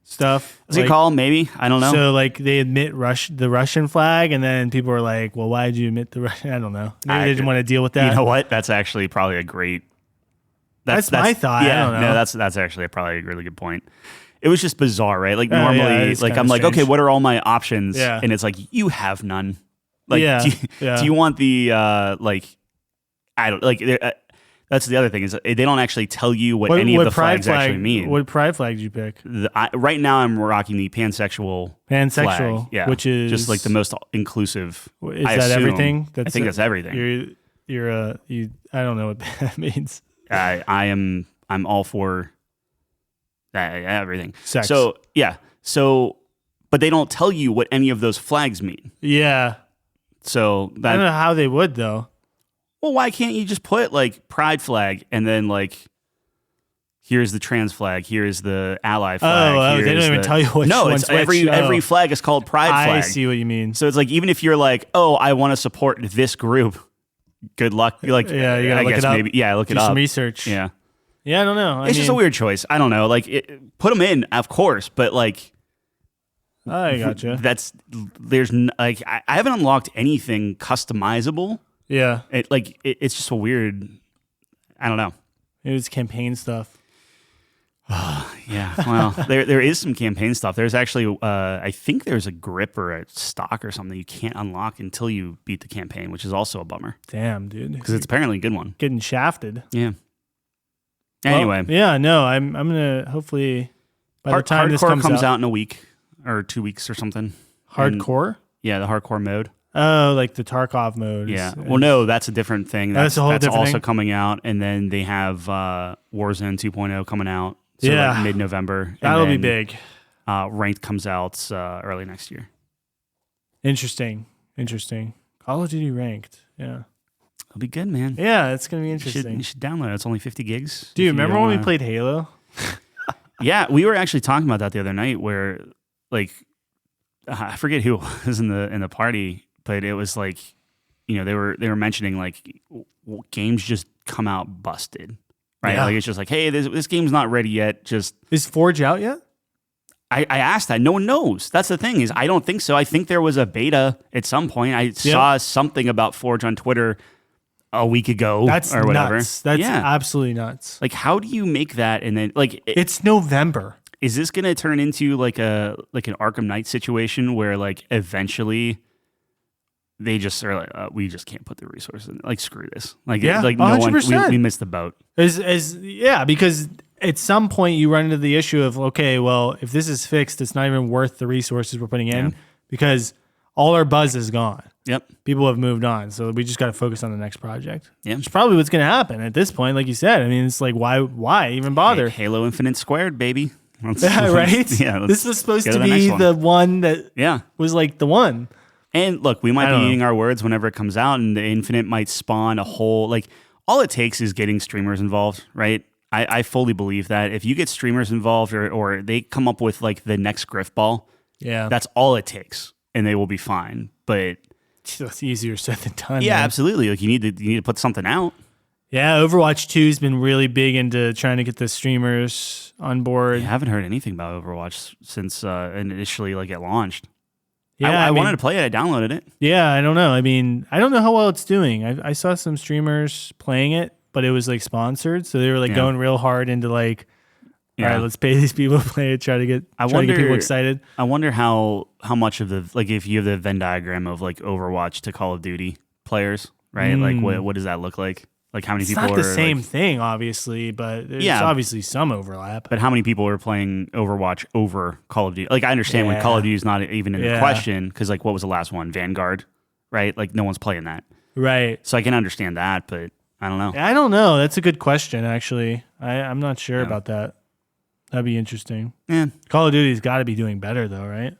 stuff. What's it called? Maybe. I don't know. So like they admit the Russian flag, and then people are like, well, why did you admit the Russian? I don't know. Maybe they didn't want to deal with that. You know what? That's actually probably a great... That's my thought. Yeah, I don't know. No, that's actually probably a really good point. It was just bizarre, right? Like normally, like I'm like, okay, what are all my options? Yeah. And it's like, you have none. Like, do you want the like? I don't like. That's the other thing is they don't actually tell you what any of the flags actually mean. What pride flag did you pick? Right now, I'm rocking the pansexual. Pansexual, flag, which is just like the most inclusive. Is that everything? I think that's everything. You're I don't know what that means. I'm all for everything. Sex. So, but they don't tell you what any of those flags mean. Yeah. So I don't know how they would though. Well, why can't you just put like pride flag and then like here's the trans flag, here's the ally flag. They don't even tell you which one's it's every flag is called pride flag. I see what you mean. So it's like even if you're like, oh, I want to support this group, good luck. You're like, you gotta look it up. Maybe, look it up. Do some research. Yeah, I don't know. It's just a weird choice. I don't know. Like, put them in, of course, but like, I gotcha. I haven't unlocked anything customizable. Yeah, it's just a weird. I don't know. It was campaign stuff. Yeah, well, there is some campaign stuff. There's actually, I think there's a grip or a stock or something you can't unlock until you beat the campaign, which is also a bummer. Damn, dude. Because it's apparently a good one. Getting shafted. Yeah. Anyway. I'm gonna hopefully by the time this comes out in a week or 2 weeks or something. Hardcore? The hardcore mode. Oh, like the Tarkov mode. Yeah. Well, no, that's a different thing. That's a whole different also thing? coming out, and then they have Warzone 2.0 coming out. So like mid-November. That'll be big. Ranked comes out early next year. Interesting. Call of Duty Ranked. Yeah. It'll be good, man. Yeah, it's going to be interesting. You should download it. It's only 50 gigs. Dude, remember when we played Halo? Yeah, we were actually talking about that the other night where, like, I forget who was in the party, but it was like, they were mentioning, like, games just come out busted. Right? Yeah. Like, it's just like, hey, this game's not ready yet. Is Forge out yet? I asked that. No one knows. That's the thing is, I don't think so. I think there was a beta at some point. I saw something about Forge on Twitter a week ago or whatever. Nuts. That's absolutely nuts. Like, how do you make that? And then, like, it's November. Is this going to turn into like an Arkham Knight situation where, like, eventually they just are like, we just can't put the resources in. Like, screw this. Like, like no 100%. one, we missed the boat. Because at some point you run into the issue of, okay, well, if this is fixed, it's not even worth the resources we're putting in because all our buzz is gone. Yep. People have moved on. So we just got to focus on the next project. Yeah. Which is probably what's going to happen at this point. Like you said, I mean, it's like, why even bother? Halo Infinite Squared, baby. Right? Yeah. This was supposed to be the one that was like the one. And look, we might be eating our words whenever it comes out, and the Infinite might spawn a whole, like, all it takes is getting streamers involved, right? I fully believe that. If you get streamers involved or they come up with, like, the next Griffball, that's all it takes, and they will be fine. But it's easier said than done. Yeah, man. absolutely. Like, you need to put something out. Yeah, Overwatch 2 has been really big into trying to get the streamers on board. I haven't heard anything about Overwatch since initially, like, it launched. Yeah, I wanted to play it. I downloaded it. Yeah, I don't know. I mean, I don't know how well it's doing. I saw some streamers playing it, but it was like sponsored, so they were like going real hard into like, all right, let's pay these people to play it, try to get people excited. I wonder how much of the, like, if you have the Venn diagram of like Overwatch to Call of Duty players, right? Like, what does that look like? Like, how many people are... It's not the same thing, obviously, but there's obviously some overlap. But how many people are playing Overwatch over Call of Duty? Like, I understand when Call of Duty is not even in the question, because, like, what was the last one? Vanguard, right? Like, no one's playing that. Right. So I can understand that, but I don't know. I don't know. That's a good question, actually. I'm not sure about that. That'd be interesting. Yeah. Call of Duty's got to be doing better, though, right?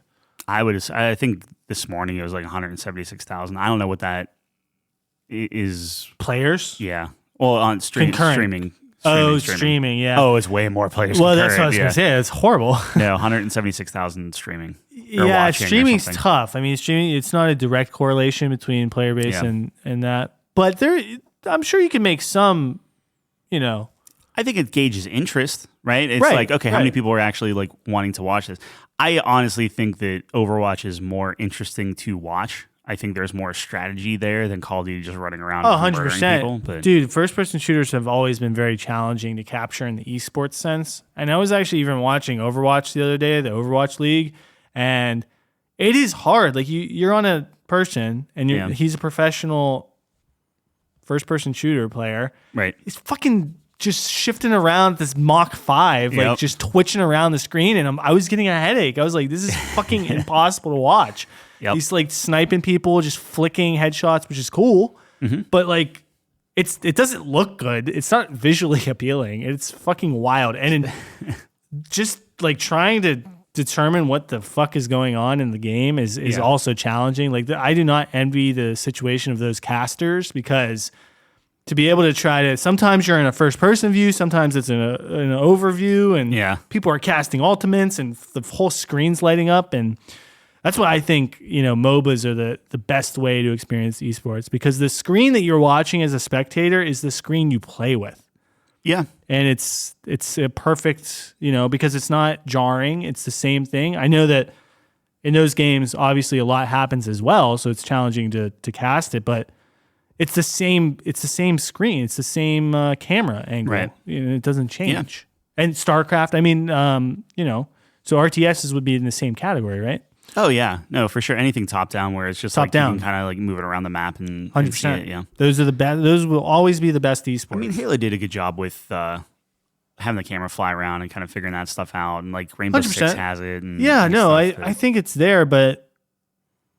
I think this morning it was like 176,000. I don't know what that is. Players? Yeah. Well, on streaming. Streaming, yeah. Oh, it's way more players. Well, that's what I was going to say. It's horrible. No, 176,000 streaming. Yeah, streaming's tough. I mean, streaming, it's not a direct correlation between player base and that. But I'm sure you can make some, I think it gauges interest, right? It's like, okay, how many people are actually like wanting to watch this? I honestly think that Overwatch is more interesting to watch. I think there's more strategy there than Call of Duty just running around. 100%. People, but. Dude, first-person shooters have always been very challenging to capture in the esports sense. And I was actually even watching Overwatch the other day, the Overwatch League, and it is hard. Like, you're on a person, and he's a professional first-person shooter player. Right. He's fucking just shifting around this Mach 5, like just twitching around the screen, and I was getting a headache. I was like, this is fucking impossible to watch. Yep. He's like sniping people, just flicking headshots, which is cool, but like it doesn't look good. It's not visually appealing. It's fucking wild, and just like trying to determine what the fuck is going on in the game is also challenging. Like I do not envy the situation of those casters because to be able to try to, sometimes you're in a first person view, sometimes it's in an overview, and people are casting ultimates and the whole screen's lighting up. And that's why I think, MOBAs are the best way to experience esports, because the screen that you're watching as a spectator is the screen you play with. Yeah. And it's a perfect, because it's not jarring. It's the same thing. I know that in those games, obviously a lot happens as well, so it's challenging to cast it, but it's the same screen. It's the same camera angle. Right. It doesn't change. Yeah. And StarCraft, I mean, so RTSs would be in the same category, right? Oh yeah, no, for sure. Anything top down where it's just top down, you can kind of like move it around the map and 100%. Yeah, those are the best. Those will always be the best esports. I mean, Halo did a good job with having the camera fly around and kind of figuring that stuff out, and like Rainbow 100%. Six has it. And, I think it's there, but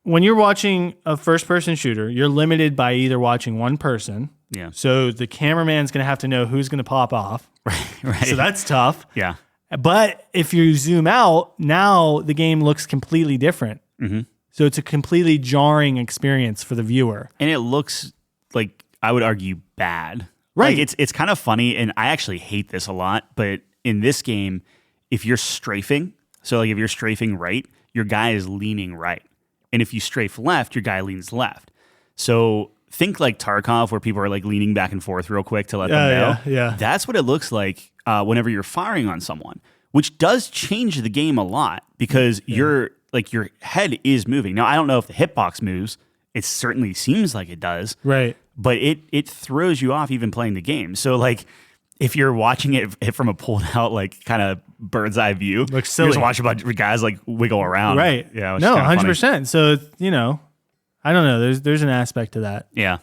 when you're watching a first person shooter, you're limited by either watching one person. Yeah. So the cameraman's going to have to know who's going to pop off. Right. So that's tough. Yeah. But if you zoom out, now the game looks completely different. Mm-hmm. So it's a completely jarring experience for the viewer. And it looks like, I would argue, bad. Right. Like it's kind of funny, and I actually hate this a lot, but in this game, if you're strafing, so like if you're strafing right, your guy is leaning right. And if you strafe left, your guy leans left. So think like Tarkov, where people are like leaning back and forth real quick to let them know. Yeah. That's what it looks like whenever you're firing on someone, which does change the game a lot, because your head is moving. Now, I don't know if the hitbox moves. It certainly seems like it does. Right. But it throws you off even playing the game. So like if you're watching it from a pulled out, like kind of bird's eye view, looks silly. You just watch a bunch of guys like wiggle around. Right. Yeah. No, 100%. So, I don't know. There's an aspect to that. Yeah.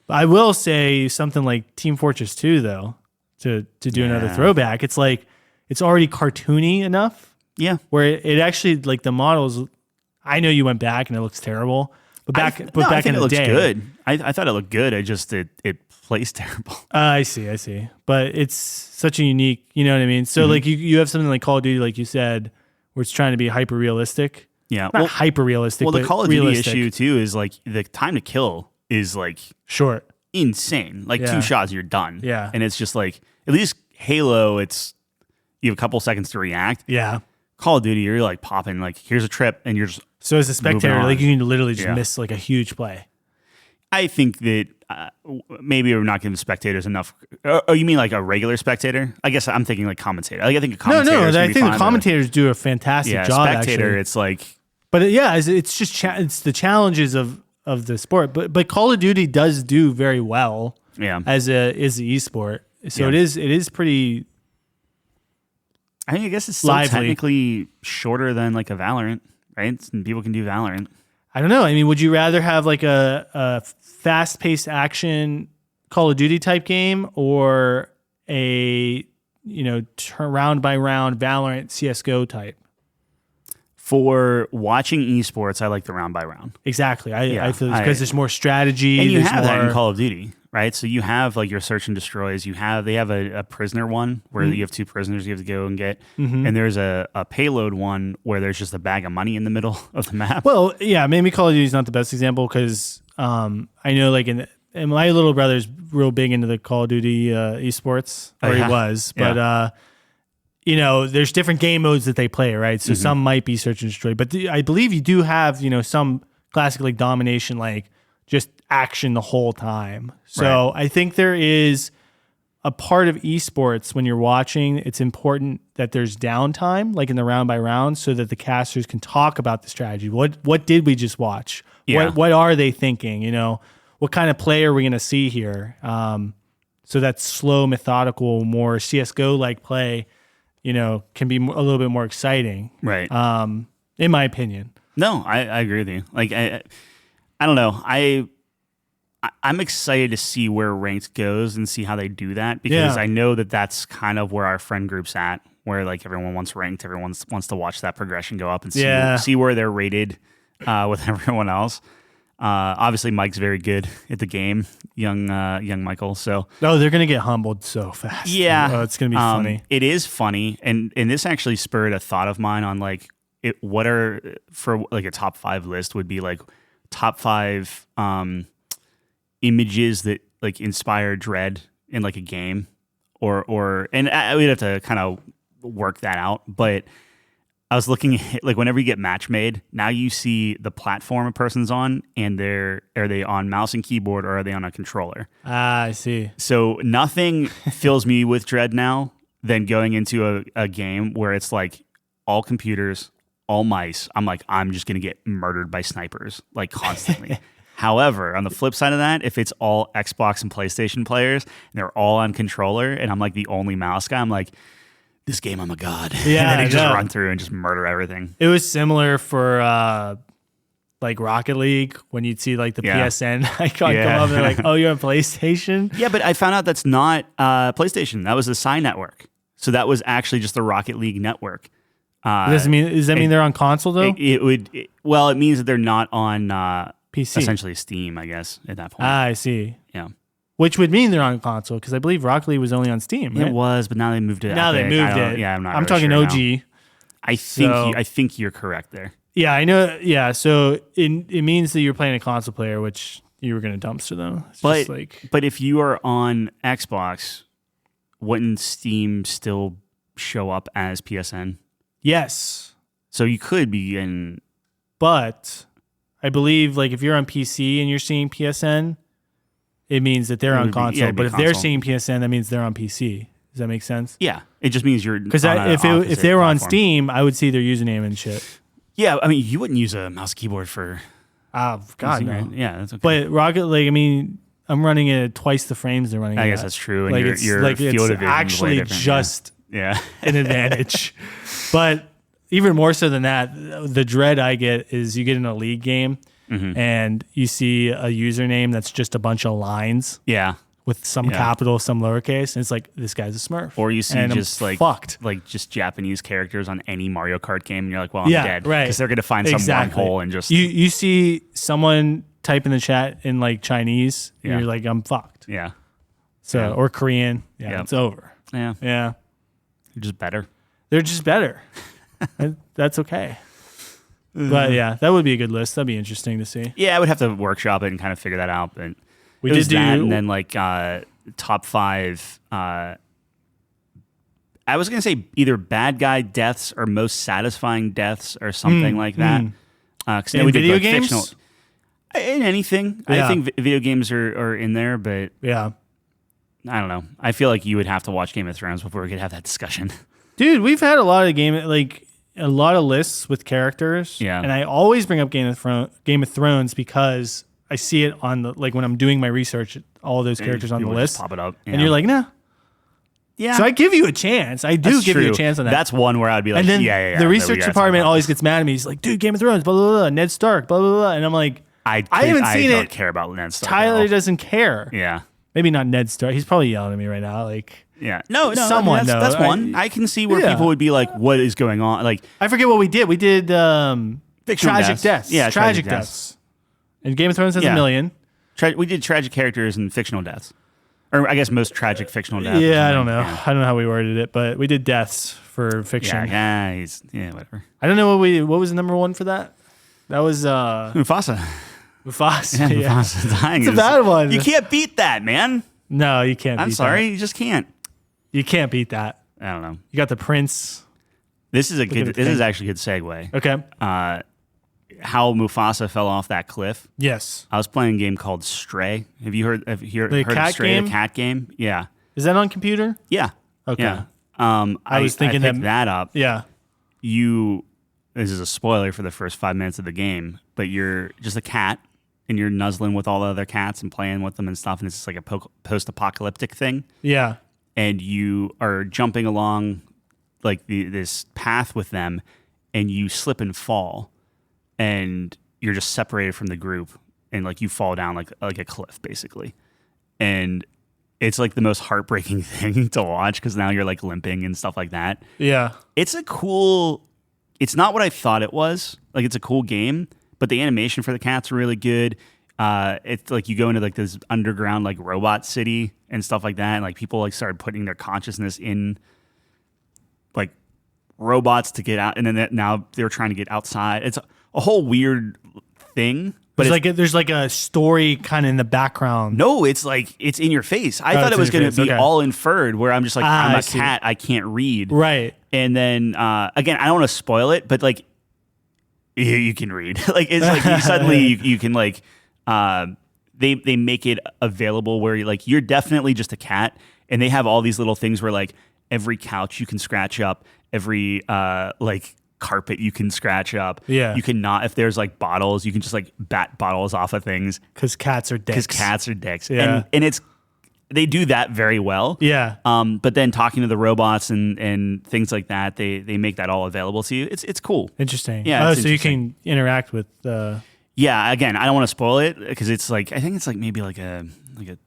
I will say something like Team Fortress 2, though, to do another throwback. It's like, it's already cartoony enough. Yeah. Where it actually, like the models, I know you went back and it looks terrible. But back in the day. I think it looks good. I thought it looked good. It plays terrible. I see. But it's such a unique, you know what I mean? So like you have something like Call of Duty, like you said, where it's trying to be hyper realistic. Yeah. Not hyper realistic. Well, the Call of Duty issue too is like the time to kill is like short. Insane. Like 2 shots, you're done. Yeah. And it's just like, at least Halo, you have a couple seconds to react. Yeah. Call of Duty, you're like popping, like here's a trip, and you're just so as a spectator, like you can literally just miss like a huge play. I think that maybe we're not giving spectators enough. Oh, you mean like a regular spectator? I guess I'm thinking like commentator. Like I think a commentator. No. I think the commentators do a fantastic job. Spectator, actually. It's like, but it's just it's the challenges of the sport. But Call of Duty does do very well. Yeah. As an esport, so it is pretty. I mean, I guess it's still technically shorter than like a Valorant, right? And people can do Valorant. I don't know. I mean, would you rather have like a fast-paced action Call of Duty type game, or a round by round Valorant CS:GO type? For watching esports, I like the round by round. Exactly. I feel because there's more strategy, and you have that in Call of Duty. Right, so you have like your search and destroys. They have a prisoner one where you have 2 prisoners you have to go and get, and there's a payload one where there's just a bag of money in the middle of the map. Well, yeah, maybe Call of Duty is not the best example because I know like and my little brother's real big into the Call of Duty esports, or he was, but there's different game modes that they play, right? So some might be search and destroy, but I believe you do have some classic like domination, like just action the whole time. So I think there is a part of esports when you're watching, it's important that there's downtime, like in the round by round, so that the casters can talk about the strategy. What did we just watch? Yeah. What are they thinking? What kind of play are we going to see here? So that slow, methodical, more CS:GO like play, can be a little bit more exciting. Right. In my opinion. No, I agree with you. Like I don't know. I'm excited to see where ranked goes and see how they do that, because I know that that's kind of where our friend group's at, where like everyone wants ranked, everyone wants to watch that progression go up and see where they're rated with everyone else. Obviously, Mike's very good at the game, young Michael. So they're gonna get humbled so fast. Yeah, it's gonna be funny. It is funny, and this actually spurred a thought of mine on like what are for like a top 5 list would be like top 5 images that like inspire dread in like a game, or and we'd have to kind of work that out. But I was looking at like whenever you get match made, now you see the platform a person's on, and are they on mouse and keyboard or are they on a controller? Ah, I see. So nothing fills me with dread now than going into a game where it's like all computers, all mice. I'm like, I'm just gonna get murdered by snipers like constantly. However, on the flip side of that, if it's all Xbox and PlayStation players and they're all on controller and I'm like the only mouse guy, I'm like, this game, I'm a god. Yeah, and then you just run through and just murder everything. It was similar for like Rocket League when you'd see like the PSN icon come up and they're like, oh, you're on PlayStation? Yeah, but I found out that's not PlayStation. That was the Sign Network. So that was actually just the Rocket League network. Does that mean they're on console though? It means that they're not on PC, essentially Steam, I guess, at that point. I see. Yeah, which would mean they're on console because I believe Rocket League was only on Steam. Right? It was, but now they moved it. Now Epic. they moved it. Yeah, I'm not. I'm really talking sure OG. Now. I think you're correct there. Yeah, I know. Yeah, so it means that you're playing a console player, which you were going to dumpster them. But if you are on Xbox, wouldn't Steam still show up as PSN? Yes. So you could be in, but I believe like if you're on PC and you're seeing PSN, it means that they're on console. But if they're seeing PSN, that means they're on PC. Does that make sense? Yeah, it just means you're because if they were on Steam, I would see their username and shit. Yeah, I mean, you wouldn't use a mouse keyboard for. God, PC, no. Right? Yeah, that's okay. But Rocket League, I mean, I'm running it at twice the frames they're running. I guess that's true. And like your it's field of vision actually just an advantage. But even more so than that, the dread I get is you get in a league game and you see a username that's just a bunch of lines. Yeah. With some capital, some lowercase, and it's like this guy's a Smurf. Or you see and just like fucked, like just Japanese characters on any Mario Kart game, and you're like, well, I'm dead, right? Because they're gonna find some wormhole and just you see someone type in the chat in like Chinese, and you're like, I'm fucked. Yeah. So or Korean, it's over. Yeah. Yeah. They're just better. They're just better. That's okay. But yeah, that would be a good list. That'd be interesting to see. Yeah, I would have to workshop it and kind of figure that out, but. We did that, and then like top 5. I was gonna say either bad guy deaths or most satisfying deaths or something like that. Because in video games, fictional, in anything, I think video games are in there. But yeah, I don't know. I feel like you would have to watch Game of Thrones before we could have that discussion. Dude, we've had a lot of a lot of lists with characters. Yeah, and I always bring up Game of Thrones because I see it on the when I'm doing my research, all those characters on the list. Pop it up, and you're like, nah. Yeah. So I give you a chance. I do give you a chance on that. That's one where I'd be like, and then the research department always gets mad at me. He's like, dude, Game of Thrones, blah, blah, blah, Ned Stark, blah, blah, blah. And I'm like, I haven't seen it. I don't care about Ned Stark. Tyler doesn't care. Yeah. Maybe not Ned Stark. He's probably yelling at me right now. Yeah. No, someone that's one. I can see where people would be like, what is going on? Like, I forget what we did. We did tragic deaths. Yeah, tragic deaths. And Game of Thrones has 1 million. We did tragic characters and fictional deaths. Or I guess most tragic fictional deaths. Yeah, I don't know. Yeah. I don't know how we worded it, but we did deaths for fiction. Yeah, whatever. I don't know what was number 1 for that? That was Mufasa. Yeah, Mufasa dying. It's a bad one. You can't beat that, man. No, you can't. I'm sorry, you just can't. You can't beat that. I don't know. You got the prince. This is actually a good segue. Okay. How Mufasa fell off that cliff. Yes. I was playing a game called Stray. Have you heard of Stray, game? the cat game? Yeah. Is that on computer? Yeah. Okay. Yeah. I was thinking I picked that up. Yeah. This is a spoiler for the first 5 minutes of the game, but you're just a cat and you're nuzzling with all the other cats and playing with them and stuff, and it's just like a post-apocalyptic thing. Yeah. And you are jumping along like this path with them, and you slip and fall. And you're just separated from the group, and like you fall down like a cliff, basically. And it's like the most heartbreaking thing to watch because now you're like limping and stuff like that. Yeah, it's not what I thought it was. Like it's a cool game, but the animation for the cats are really good. It's like you go into like this underground like robot city and stuff like that, and like people like started putting their consciousness in like robots to get out, and then now they're trying to get outside. It's a whole weird thing. But there's like a story kind of in the background. No, it's like it's in your face. I thought it was going to be all inferred, where I'm just like, I'm a cat, I can't read. Right. And then again, I don't want to spoil it, but like you can read. Like it's like suddenly you can like they make it available where you're definitely just a cat, and they have all these little things where like every couch you can scratch up, every like carpet you can scratch up. Yeah. You cannot, if there's like bottles, you can just like bat bottles off of things. Because cats are dicks. Yeah. And they do that very well. Yeah. But then talking to the robots and things like that, they make that all available to you. It's cool. Interesting. Yeah. So you can interact with Yeah, again, I don't want to spoil it because it's like, I think it's like maybe like a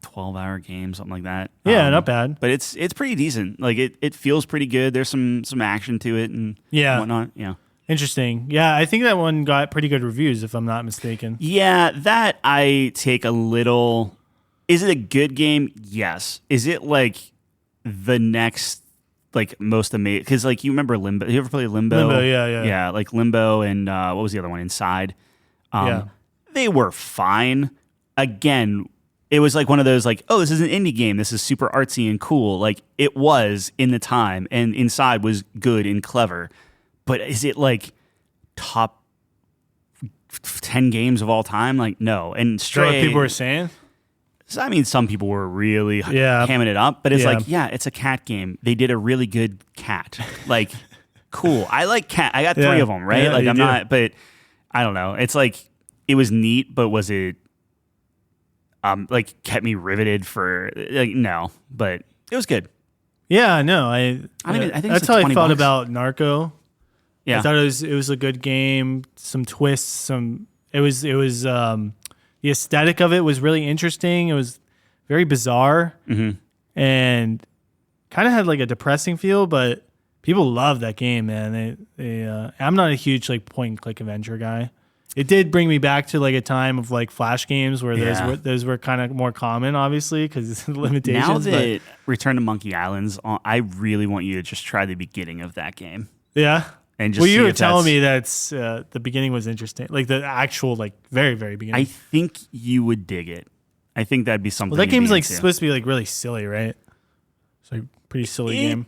12-hour game, something like that. Yeah, not bad. But it's pretty decent. Like it feels pretty good. There's some action to it and whatnot. Yeah. Interesting. Yeah, I think that one got pretty good reviews, if I'm not mistaken. Yeah, that I take a little. Is it a good game? Yes. Is it like the next like most amazing? Because like you remember Limbo? You ever play Limbo? Limbo, yeah. Yeah, like Limbo and what was the other one? Inside. Yeah. They were fine. Again, it was like one of those like, oh, this is an indie game. This is super artsy and cool. Like it was in the time, and Inside was good and clever. But is it like top 10 games of all time? Like no. And Stray. What people were saying? I mean, some people were really hamming it up, but it's like, it's a cat game. They did a really good cat. Like, cool. I like cat. I got 3 of them, right? Yeah, like I'm not, but I don't know. It's like it was neat, but was it like kept me riveted for like no, but it was good. Yeah, no, I think that's how I felt about Narco. Yeah, I thought it was a good game. Some twists, it was the aesthetic of it was really interesting. It was very bizarre and kind of had like a depressing feel, but people love that game, man. I'm not a huge like point and click adventure guy. It did bring me back to like a time of like Flash games where those were kind of more common, obviously, because limitations. Now that Return to Monkey Island's on, I really want you to just try the beginning of that game. Yeah. And just you were telling me that's the beginning was interesting, like the actual like very very beginning. I think you would dig it. I think that'd be something. Well, that game's like supposed to be like really silly, right? It's like a pretty silly game.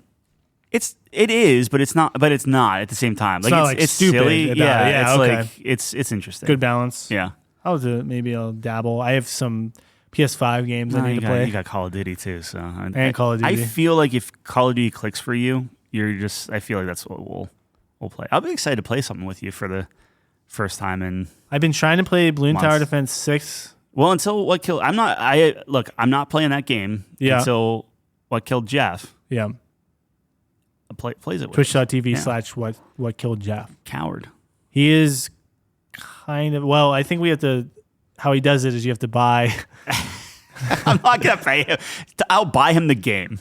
It is, but it's not. But it's not at the same time. Like it's stupid. silly. Yeah, it's okay. like it's interesting. Good balance. Yeah. Maybe I'll dabble. I have some PS5 games I need to play. You got Call of Duty too, so Call of Duty. I feel like if Call of Duty clicks for you, I feel like that's what we'll play. I'll be excited to play something with you for the first time in. I've been trying to play Balloon Tower Defense 6. Well, until What Killed. I'm not playing that game until What Killed Jeff. Yeah. Plays it with Twitch.tv/what killed Jeff. Coward. He is kind of, well, I think we have to, how he does it is you have to buy. I'm not going to pay him. I'll buy him the game.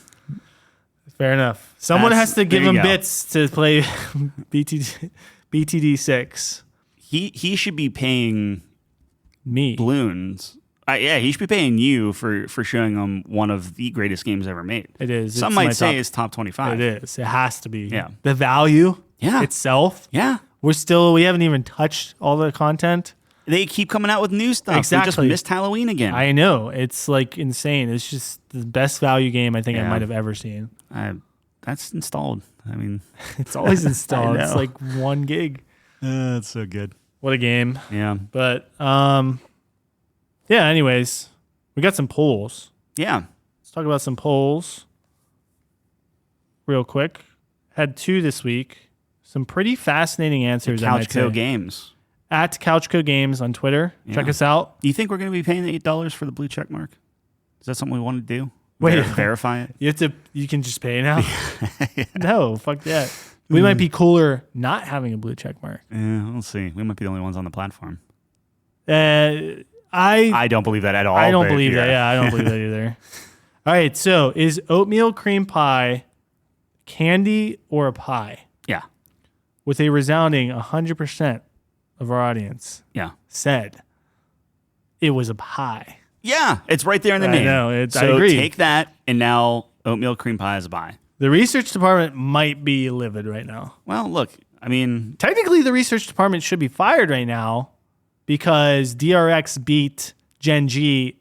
Fair enough. Someone has to give him bits to play BTD 6. He should be paying me. Balloons. He should be paying you for showing him one of the greatest games ever made. It is. Some might say it's top 25. It is. It has to be. Yeah. The value itself. Yeah. We haven't even touched all the content. They keep coming out with new stuff. Exactly. We just missed Halloween again. I know. It's like insane. It's just the best value game I think I might have ever seen. That's installed. I mean, it's always installed. It's like 1 gig. That's so good. What a game. Yeah. But yeah, anyways, we got some polls. Yeah. Let's talk about some polls real quick. Had 2 this week. Some pretty fascinating answers. Couchco Games. At Couchco Games on Twitter. Yeah. Check us out. You think we're going to be paying $8 for the blue check mark? Is that something we want to do? Wait, verify it? You can just pay now? Yeah. No, fuck that. We might be cooler not having a blue check mark. Yeah, we'll see. We might be the only ones on the platform. I don't believe that at all. I don't believe that. Yeah, I don't believe that either. All right, so is oatmeal cream pie candy or a pie? Yeah. With a resounding 100% of our audience said it was a pie. Yeah, it's right there in the name. I so agree. Take that, and now oatmeal cream pie is a pie. The research department might be livid right now. Well, look, I mean... Technically, the research department should be fired right now because DRX beat Gen G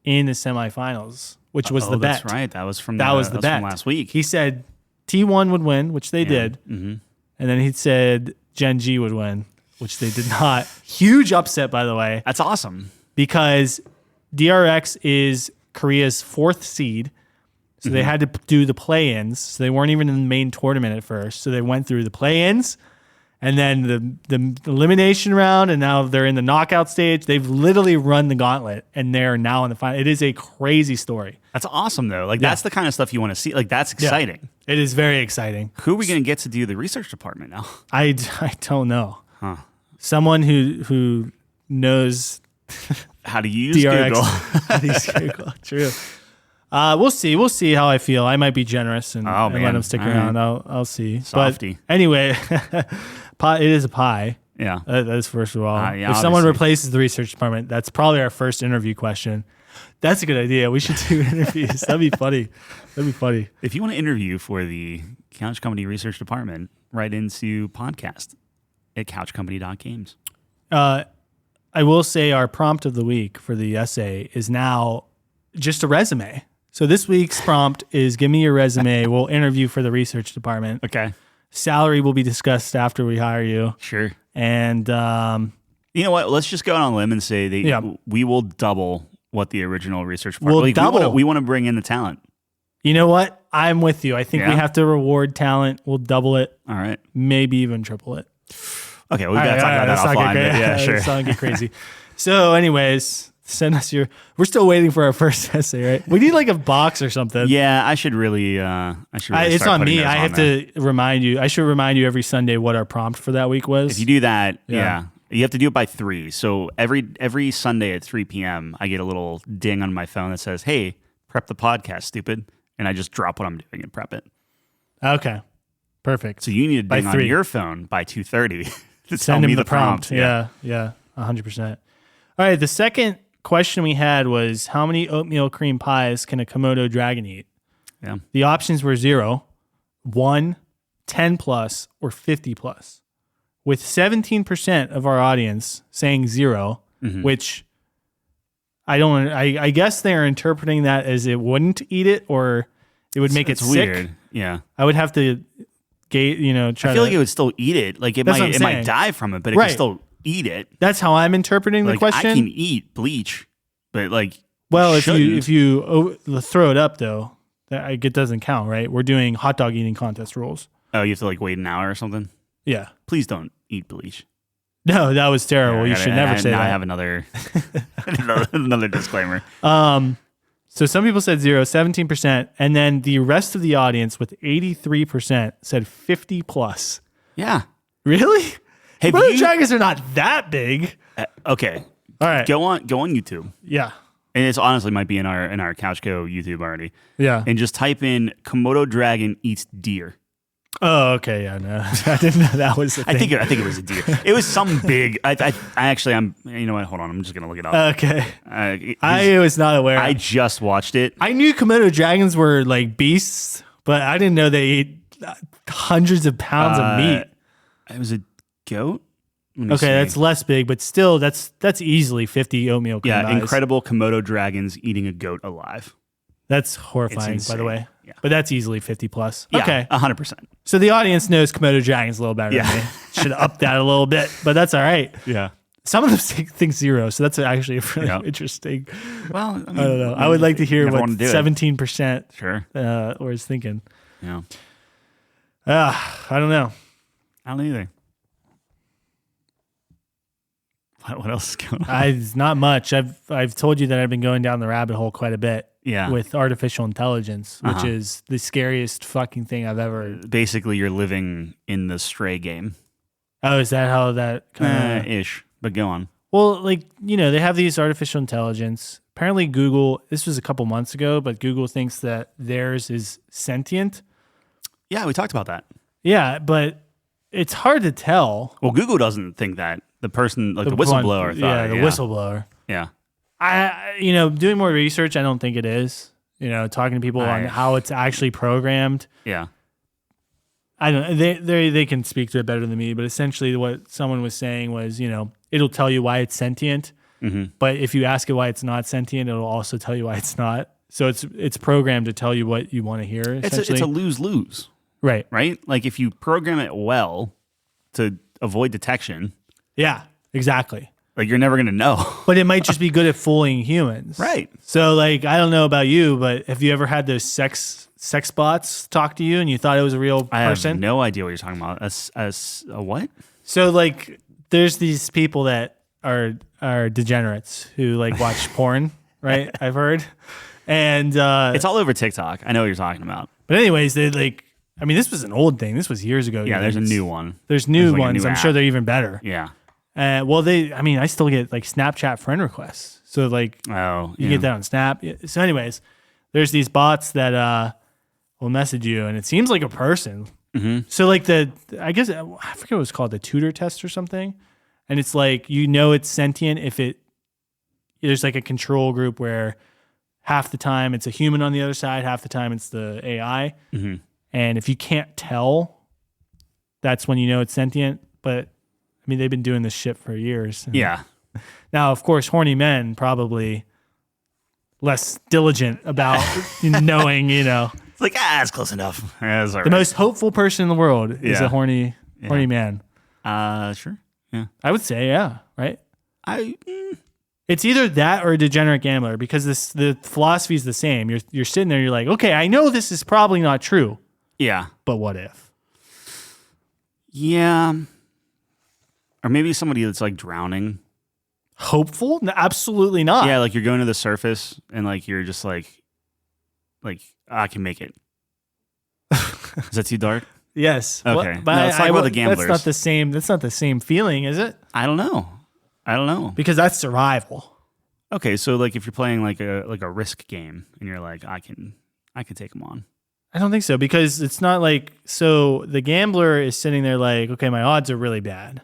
in the semifinals, which was the bet. That's right. That was from that was the bet from last week. He said T1 would win, which they did. Mm-hmm. And then he said Gen G would win, which they did not. Huge upset, by the way. That's awesome. Because DRX is Korea's 4th seed. So they had to do the play-ins. So they weren't even in the main tournament at first. So they went through the play-ins and then the elimination round, and now they're in the knockout stage. They've literally run the gauntlet, and they're now in the final. It is a crazy story. That's awesome, though. Like, that's the kind of stuff you want to see. Like, that's exciting. Yeah, it is very exciting. Who are we going to get to do the research department now? I don't know. Huh. Someone who knows how to use DRX, Google. How to use Google. True. We'll see. We'll see how I feel. I might be generous and let him stick around. Right. I'll see. Softy. But anyway, it is a pie. Yeah. That is first of all. Yeah, if obviously. someone replaces the research department, that's probably our first interview question. That's a good idea. We should do interviews. That'd be funny. If you want to interview for the Couch Company Research Department, write into podcast at couchcompany.games. I will say our prompt of the week for the essay is now just a resume. So this week's prompt is give me your resume. We'll interview for the research department. Okay. Salary will be discussed after we hire you. Sure. And you know what? Let's just go on a limb and say that we will double what the original research department. We'll double. We want to bring in the talent. You know what? I'm with you. I think we have to reward talent. We'll double it. All right. Maybe even triple it. Okay, we got to talk about that offline. Yeah, sure. Let's not get crazy. So anyways, send us we're still waiting for our first essay, right? We need like a box or something. Yeah, I should really it's on me. I have to remind you. I should remind you every Sunday what our prompt for that week was. If you do that, you have to do it by 3. So every Sunday at 3 p.m., I get a little ding on my phone that says, "Hey, prep the podcast, stupid," and I just drop what I'm doing and prep it. Okay, perfect. So you need to ding on your phone by 2:30 to send him the prompt. Yeah, 100%. All right, the second question we had was how many oatmeal cream pies can a Komodo dragon eat? Yeah. The options were 0, 1, 10 plus, or 50 plus. With 17% of our audience saying 0, which I guess they're interpreting that as it wouldn't eat it or it would make it sick. Weird. Yeah. I would have to try I feel like it would still eat it. Like it might die from it, but it can still eat it. That's how I'm interpreting the question. I can eat bleach, but if you throw it up though, it doesn't count, right? We're doing hot dog eating contest rules. Oh, you have to wait an hour or something? Yeah. Please don't eat bleach. No, that was terrible. You should never say that. I have another disclaimer. So some people said 0, 17%, and then the rest of the audience with 83% said 50 plus. Yeah. Really? Hey, Komodo dragons are not that big. Okay. All right. Go on YouTube. Yeah. And it's honestly might be in our CouchCo YouTube already. Yeah. And just type in Komodo dragon eats deer. Oh, okay. Yeah, no. I didn't know that was the thing. I think it was a deer. It was some big. You know what? Hold on. I'm just going to look it up. Okay. I was not aware. I just watched it. I knew Komodo dragons were like beasts, but I didn't know they ate hundreds of pounds of meat. It was a goat? Okay, that's less big, but still, that's easily 50 oatmeal cream pies. Incredible Komodo dragons eating a goat alive. That's horrifying, by the way. Yeah. But that's easily 50 plus. Yeah, okay. 100%. So the audience knows Komodo dragons a little better than me. Should have upped that a little bit, but that's all right. Yeah. Some of them think 0, so that's actually really interesting. Well, I don't know. I would like to hear what 17% was thinking. Yeah. I don't know. I don't either. What else is going on? Not much. I've told you that I've been going down the rabbit hole quite a bit. Yeah. With artificial intelligence, which is the scariest fucking thing I've ever. Basically, you're living in the Stray game. Oh, is that how that kind of ish? But go on. Well, they have these artificial intelligence. Apparently, Google. This was a couple months ago, but Google thinks that theirs is sentient. Yeah, we talked about that. Yeah, but it's hard to tell. Well, Google doesn't think that. The person, the whistleblower, thought. Yeah, the whistleblower. Yeah. Doing more research, I don't think it is. Talking to people on how it's actually programmed. Yeah. I don't know. They can speak to it better than me, but essentially what someone was saying was, it'll tell you why it's sentient, but if you ask it why it's not sentient, it'll also tell you why it's not. So it's programmed to tell you what you want to hear. It's a lose-lose. Right. Right? Like if you program it well to avoid detection. Yeah, exactly. Like you're never going to know. But it might just be good at fooling humans. Right. So like, I don't know about you, but have you ever had those sex bots talk to you and you thought it was a real person? I have no idea what you're talking about. As a what? So like there's these people that are degenerates who like watch porn, right? I've heard. And it's all over TikTok. I know what you're talking about. But anyways, they like, I mean, this was an old thing. This was years ago. Yeah, there's a new one. There's new ones. I'm sure they're even better. Yeah. Well, I still get like Snapchat friend requests. So like, you get that on Snap. So anyways, there's these bots that will message you, and it seems like a person. Mm-hmm. So like I guess I forget what it was called, the tutor test or something. And it's like it's sentient if there's like a control group where half the time it's a human on the other side, half the time it's the AI. Mm-hmm. And if you can't tell, that's when you know it's sentient. But I mean, they've been doing this shit for years. Yeah. Now, of course, horny men probably less diligent about knowing, It's like, it's close enough. That's all the most hopeful person in the world is a horny man. Sure. Yeah. I would say, yeah, right? It's either that or a degenerate gambler because the philosophy is the same. You're sitting there, you're like, okay, I know this is probably not true. Yeah. But what if? Yeah. Or maybe somebody that's like drowning. Hopeful? No, absolutely not. Yeah, like you're going to the surface and like you're just like I can make it. Is that too dark? Yes. Okay. Well, but let's talk about the gamblers. That's not the same feeling, is it? I don't know. Because that's survival. Okay, so like if you're playing like a risk game and you're like, I can take them on. I don't think so because it's not like so the gambler is sitting there like, okay, my odds are really bad.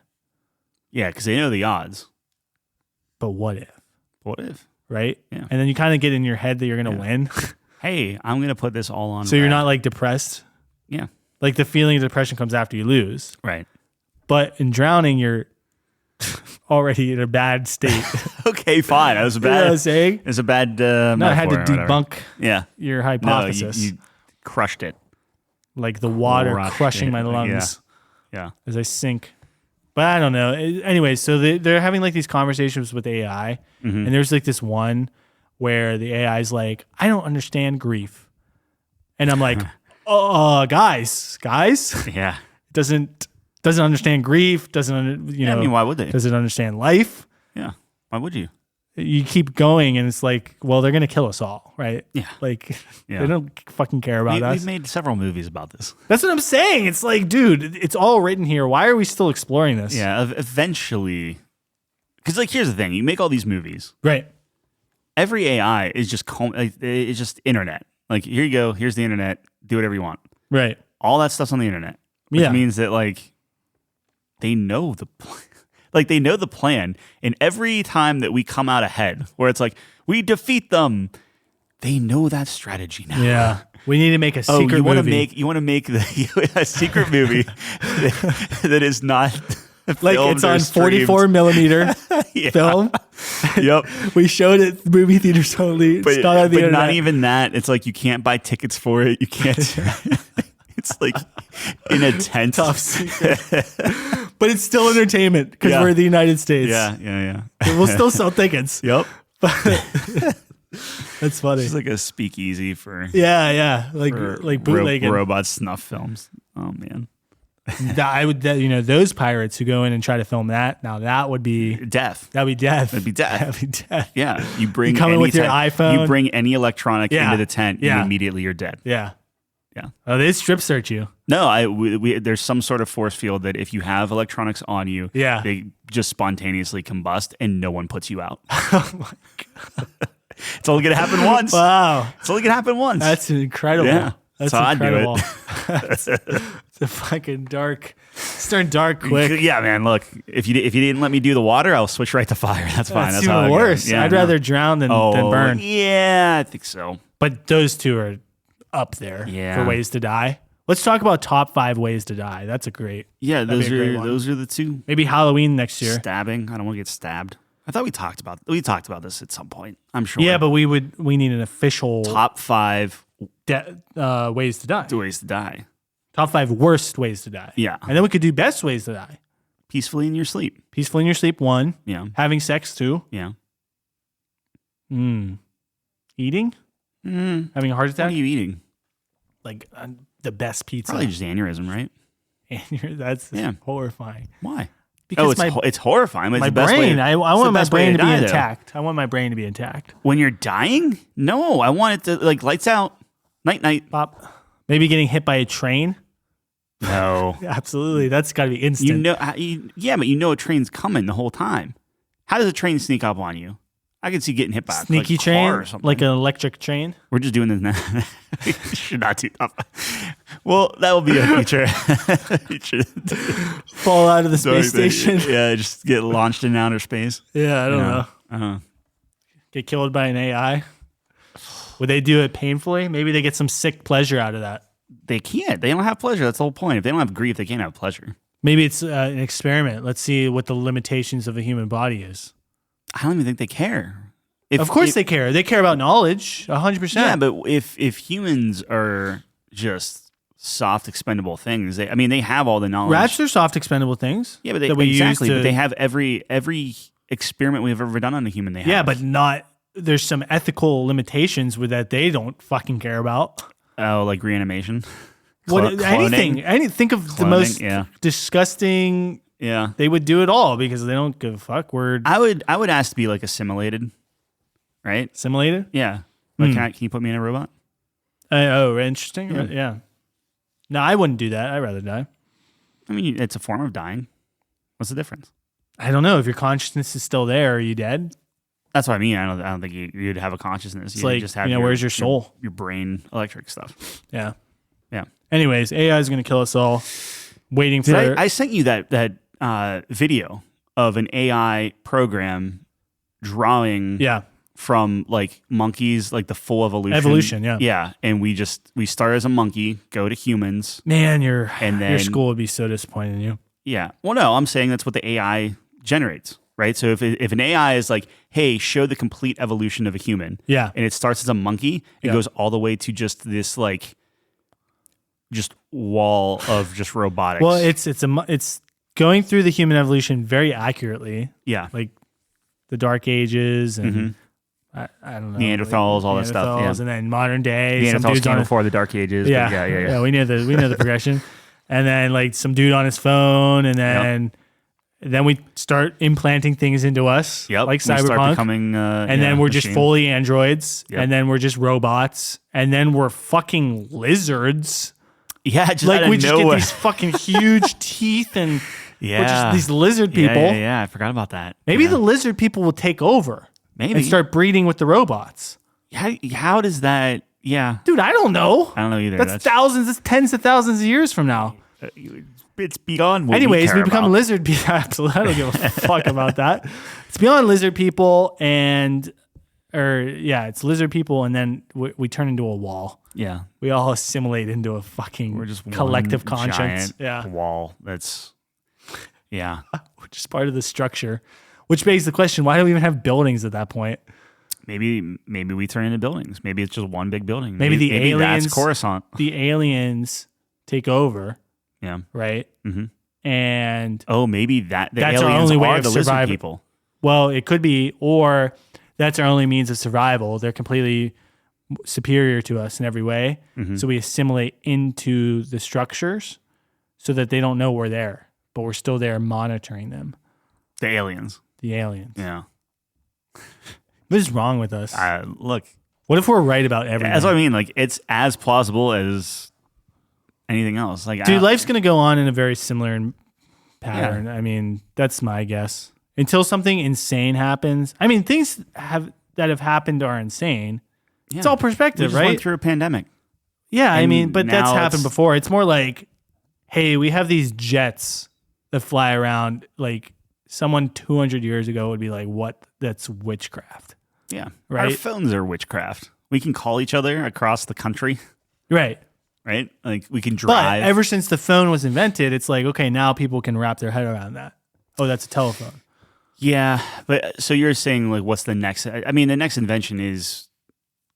Yeah, because they know the odds. But what if? What if? Right? Yeah. And then you kind of get in your head that you're going to win. Hey, I'm going to put this all on. So you're not like depressed? Yeah. Like the feeling of depression comes after you lose. Right. But in drowning, you're already in a bad state. Okay, fine. That was a bad. You know what I'm saying? It's a bad. I had to debunk your hypothesis. No, you crushed it. Like the water crushing my lungs. Yeah. As I sink. But I don't know. Anyway, so they're having like these conversations with AI, and there's like this one where the AI is like, I don't understand grief, and I'm like, guys, yeah, doesn't understand grief, doesn't I mean, why would they? Does it understand life? Yeah, why would you? You keep going, and it's like, well, they're gonna kill us all, right? Yeah, like they don't fucking care about us. We've made several movies about this. That's what I'm saying. It's like, dude, it's all written here. Why are we still exploring this? Yeah, eventually, because like here's the thing: you make all these movies, right? Every AI is just it's just internet. Like here you go, here's the internet. Do whatever you want. Right. All that stuff's on the internet, which means that like they know the. Like they know the plan, and every time that we come out ahead, where it's like we defeat them, they know that strategy now. Yeah, we need to make a secret movie. You want to make a secret movie that is not like it's on 44 millimeter film. Yep, we showed it movie theaters only. But, it's not on the internet. Not even that. It's like you can't buy tickets for it. You can't. It's like in a tent. Top secret. But it's still entertainment because we're in the United States. Yeah. We'll still sell tickets. Yep. That's funny. It's like a speakeasy for like bootlegging robot snuff films. Oh man. Those pirates who go in and try to film that. Now that would be death. That'd be death. That'd be death. That'd be death. Yeah. You come in with your iPhone. You bring any electronic into the tent. And immediately you're dead. Yeah. Yeah. Oh, they strip search you. No, there's some sort of force field that if you have electronics on you, they just spontaneously combust and no one puts you out. Oh my God. It's only going to happen once. Wow. It's only going to happen once. That's incredible. Yeah. That's incredible. I do it. It's a fucking dark. It's turned dark quick. Yeah, man. Look, if you didn't let me do the water, I'll switch right to fire. That's fine. That's even worse. I'd rather drown than burn. Yeah, I think so. But those two are up there for ways to die. Let's talk about top 5 ways to die. That's a great. Yeah, those are the two. Maybe Halloween next year. Stabbing. I don't want to get stabbed. I thought we talked about this at some point. I'm sure. Yeah, but we need an official top 5 ways to die. Ways to die. Top 5 worst ways to die. Yeah. And then we could do best ways to die. Peacefully in your sleep. Peacefully in your sleep, 1. Yeah. Having sex, 2. Yeah. Eating? Having a heart attack? What are you eating? Like the best pizza. Probably just aneurysm, right? That's horrifying. Why? Because it's horrifying. But my it's the best brain, way, I want my brain to be die, intact. I want my brain to be intact. When you're dying? No, I want it to like lights out. Night. Pop. Maybe getting hit by a train. No. Absolutely. That's got to be instant. But you know a train's coming the whole time. How does a train sneak up on you? I can see getting hit by a sneaky train or something. Like an electric train. We're just doing this now. We should not do that. Well, that will be a feature. Fall out of the space station. Yeah, just get launched in outer space. Yeah, I don't know. Uh-huh. Get killed by an AI. Would they do it painfully? Maybe they get some sick pleasure out of that. They can't. They don't have pleasure. That's the whole point. If they don't have grief, they can't have pleasure. Maybe it's an experiment. Let's see what the limitations of a human body is. I don't even think they care. Of course they care. They care about knowledge, 100%. Yeah, but if humans are just soft, expendable things, they have all the knowledge. Rats are soft, expendable things. Yeah, but but they have every experiment we've ever done on a human. They have. Yeah, but not. There's some ethical limitations with that they don't fucking care about. Oh, like reanimation. Anything. Think of the most disgusting. Yeah, they would do it all because they don't give a fuck. I would ask to be like assimilated, right? Assimilated? Yeah. Like, can you put me in a robot? Interesting. Yeah. No, I wouldn't do that. I'd rather die. I mean, it's a form of dying. What's the difference? I don't know. If your consciousness is still there, are you dead? That's what I mean. I don't think you'd have a consciousness. It's like, just have where's your soul? Your brain electric stuff. Yeah. Yeah. Anyways, AI is going to kill us all. Waiting for... I sent you that video of an AI program drawing from like monkeys, like the full evolution. Yeah. And we start as a monkey, go to humans. Man, your school would be so disappointed in you. Yeah. Well, no, I'm saying that's what the AI generates, right? So if an AI is like, hey, show the complete evolution of a human. Yeah. And it starts as a monkey, it goes all the way to just this like just wall of just robotics. Well, it's going through the human evolution very accurately. Yeah. Like the Dark Ages and I don't know. Neanderthals, all that stuff. Yeah. And then modern day. Neanderthals came before the Dark Ages. Yeah. We know the progression. And then like some dude on his phone, and then we start implanting things into us, like Cyberpunk. We start becoming, and then we're just fully androids, and then we're just robots, and then we're fucking lizards. Yeah, just like we just get these fucking huge teeth, and we're just these lizard people. Yeah, I forgot about that. Maybe the lizard people will take over, and start breeding with the robots. How does that? Yeah, dude, I don't know. I don't know either. That's thousands, that's tens of thousands of years from now. It's beyond. Anyways, we become lizard people. Absolutely, I don't give a fuck about that. It's beyond lizard people, it's lizard people, and then we turn into a wall. Yeah, we all assimilate into a fucking collective conscience. Wall. That's we're just part of the structure. Which begs the question: why do we even have buildings at that point? Maybe we turn into buildings. Maybe it's just one big building. Maybe the aliens. That's Coruscant. The aliens take over. Yeah. Right. Mm-hmm. And maybe that's our only way of surviving. People. Well, it could be, or that's our only means of survival. They're completely superior to us in every way, so we assimilate into the structures, so that they don't know we're there, but we're still there monitoring them. The aliens. Yeah. What is wrong with us? Look. What if we're right about everything? That's what I mean. Like, it's as plausible as anything else. Like, dude, life's going to go on in a very similar pattern. Yeah. I mean, that's my guess. Until something insane happens. I mean, things that have happened are insane. Yeah. It's all perspective, we just right? Went through a pandemic. Yeah, I mean, but that's happened before. It's more like, hey, we have these jets that fly around. Like, someone 200 years ago would be like, what? That's witchcraft. Yeah. Right? Our phones are witchcraft. We can call each other across the country. Right. right? Like we can drive. But ever since the phone was invented, it's like, okay, now people can wrap their head around that. Oh, that's a telephone. Yeah, but so you're saying like, what's the next? I mean, the next invention is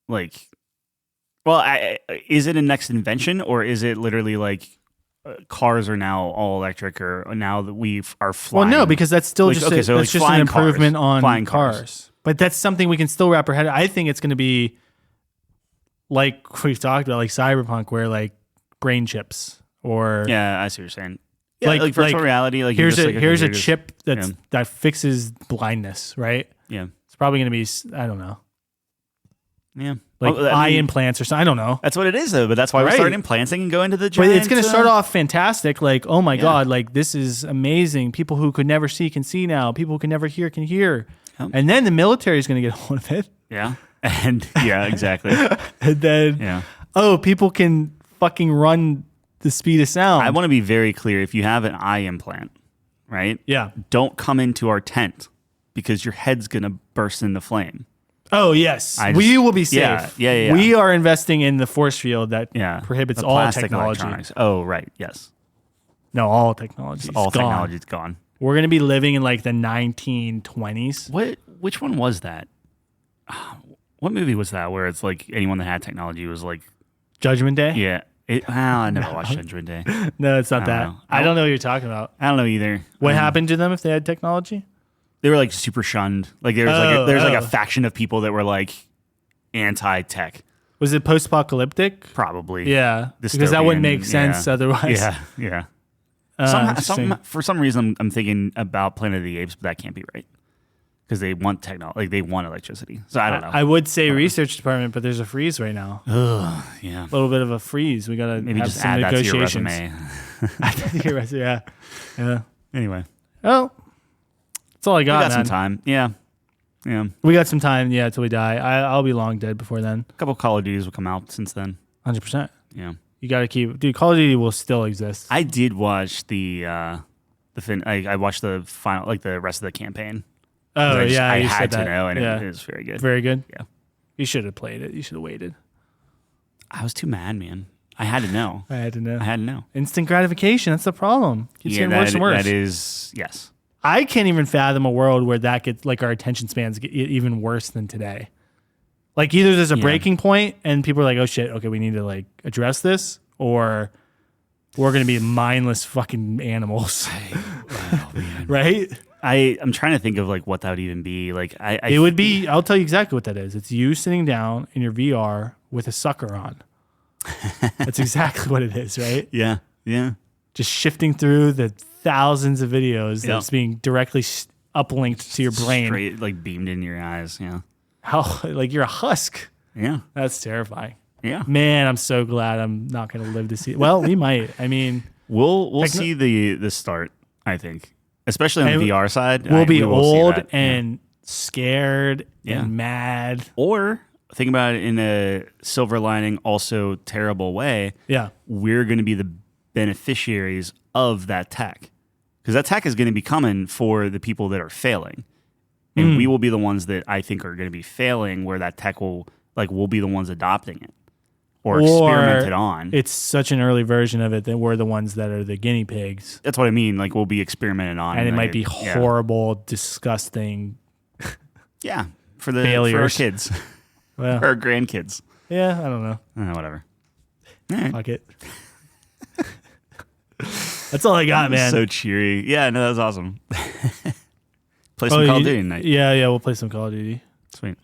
like, well, is it a next invention or is it literally like cars are now all electric or now that we are flying? Well, no, because that's still just that's just an improvement on flying cars. But that's something we can still wrap our head. I think it's going to be like we've talked about, like Cyberpunk, where like brain chips or I see what you're saying. Yeah, like virtual reality. Like here's a chip that fixes blindness, right? Yeah, it's probably going to be I don't know. Yeah, like eye implants or something. I don't know. That's what it is though. But that's why we start implanting and go into the giant. But it's going to start off fantastic. Like, oh my god, like this is amazing. People who could never see can see now. People who can never hear can hear. Yep. And then the military is going to get a hold of it. Yeah, and exactly. And then people can fucking run the speed of sound. I want to be very clear. If you have an eye implant, right? Yeah. Don't come into our tent because your head's going to burst into flame. Oh, yes. We will be safe. Yeah. We are investing in the force field that prohibits all technology. Electronics. Oh, right. Yes. No, all technology. Technology's gone. We're going to be living in like the 1920s. Which one was that? What movie was that where it's like anyone that had technology was like... Judgment Day? Yeah. I never watched Judgment Day. No, it's not that. I don't know what you're talking about. I don't know either. What happened to them if they had technology? They were like super shunned. Like there was like a faction of people that were like anti-tech. Was it post-apocalyptic? Probably. Yeah. Because that wouldn't make sense otherwise. Yeah. For some reason, I'm thinking about Planet of the Apes, but that can't be right. Because they want technology, like they want electricity. So I don't know. I would say research department, but there's a freeze right now. Ugh, yeah. A little bit of a freeze. We got to maybe have just some add negotiations. that to your resume. Add that to your resume, yeah. Anyway. Well, that's all I got, We got some time. Yeah. We got some time, till we die. I'll be long dead before then. A couple Call of Duties will come out since then. 100%. Yeah. You got to keep... Dude, Call of Duty will still exist. I did watch I watched the final, like the rest of the campaign. Oh, I had to know, and it was very good. Very good? Yeah. You should have played it. You should have waited. I was too mad, man. I had to know. I had to know. Instant gratification. That's the problem. It's getting worse and worse. That is, yes. I can't even fathom a world where that gets, like, our attention spans get even worse than today. Like, either there's a breaking point and people are like, oh, shit, okay, we need to, like, address this, or we're going to be mindless fucking animals. Right? I'm trying to think of like what that would even be. Like it would be. I'll tell you exactly what that is. It's you sitting down in your VR with a sucker on. That's exactly what it is, right? Yeah. Just shifting through the thousands of videos that's being directly uplinked to your brain, straight like beamed in your eyes. Yeah. How like you're a husk. Yeah. That's terrifying. Yeah. Man, I'm so glad I'm not going to live to see it. Well, we might. I mean, we'll see the start. I think. Especially on the VR side. We'll be old and scared and mad. Or, think about it in a silver lining, also terrible way. Yeah. We're going to be the beneficiaries of that tech. Because that tech is going to be coming for the people that are failing. And we will be the ones that I think are going to be failing where that tech will, like, we'll be the ones adopting it. Or experimented on. It's such an early version of it that we're the ones that are the guinea pigs. That's what I mean. Like, we'll be experimented on. And it might be horrible, disgusting. Yeah. For our kids. Well, or our grandkids. Yeah, I don't know. Whatever. Fuck it. That's all I got, man. So cheery. Yeah, no, that was awesome. Play some Call of Duty tonight. Yeah, we'll play some Call of Duty. Sweet.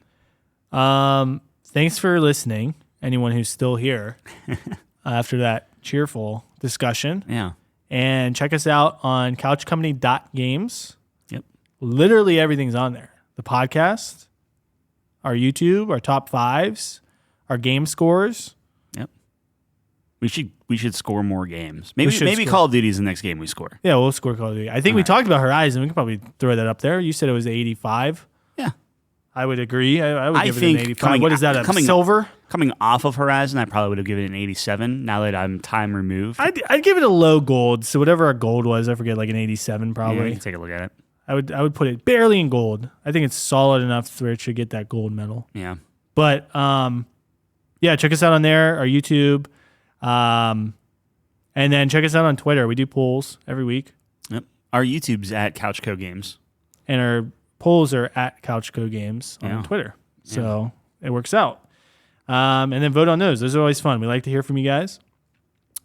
Thanks for listening. Anyone who's still here after that cheerful discussion. Yeah. And check us out on couchcompany.games. Yep. Literally everything's on there. The podcast, our YouTube, our top fives, our game scores. Yep. We should score more games. Maybe Call of Duty is the next game we score. Yeah, we'll score Call of Duty. I think we talked about Horizon. We can probably throw that up there. You said it was 85. Yeah. I would agree. I would give it an 85. What is that, silver? Coming off of Horizon, I probably would have given it an 87 now that I'm time removed. I'd give it a low gold. So whatever our gold was, I forget, like an 87 probably. Yeah, you can take a look at it. I would put it barely in gold. I think it's solid enough where it should get that gold medal. Yeah. But check us out on there, our YouTube. And then check us out on Twitter. We do polls every week. Yep. Our YouTube's at CouchCo Games. And our polls are at CouchCo Games on Twitter. So it works out. And then vote on those. Those are always fun. We like to hear from you guys.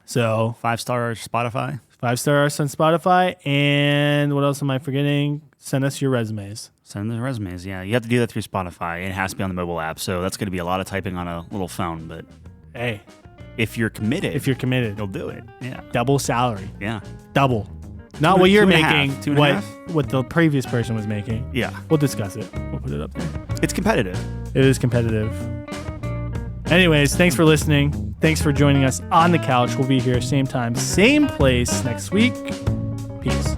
So 5-star Spotify. 5-stars on Spotify. And what else am I forgetting? Send us your resumes. Send the resumes, yeah. You have to do that through Spotify. It has to be on the mobile app, so that's going to be a lot of typing on a little phone. But hey, if you're committed, you'll do it. Yeah, double salary. Yeah, double. Not what you're making. What the previous person was making. Yeah, we'll discuss it. We'll put it up there. It's competitive. It is competitive. Anyways, thanks for listening. Thanks for joining us on the couch. We'll be here same time, same place next week. Peace.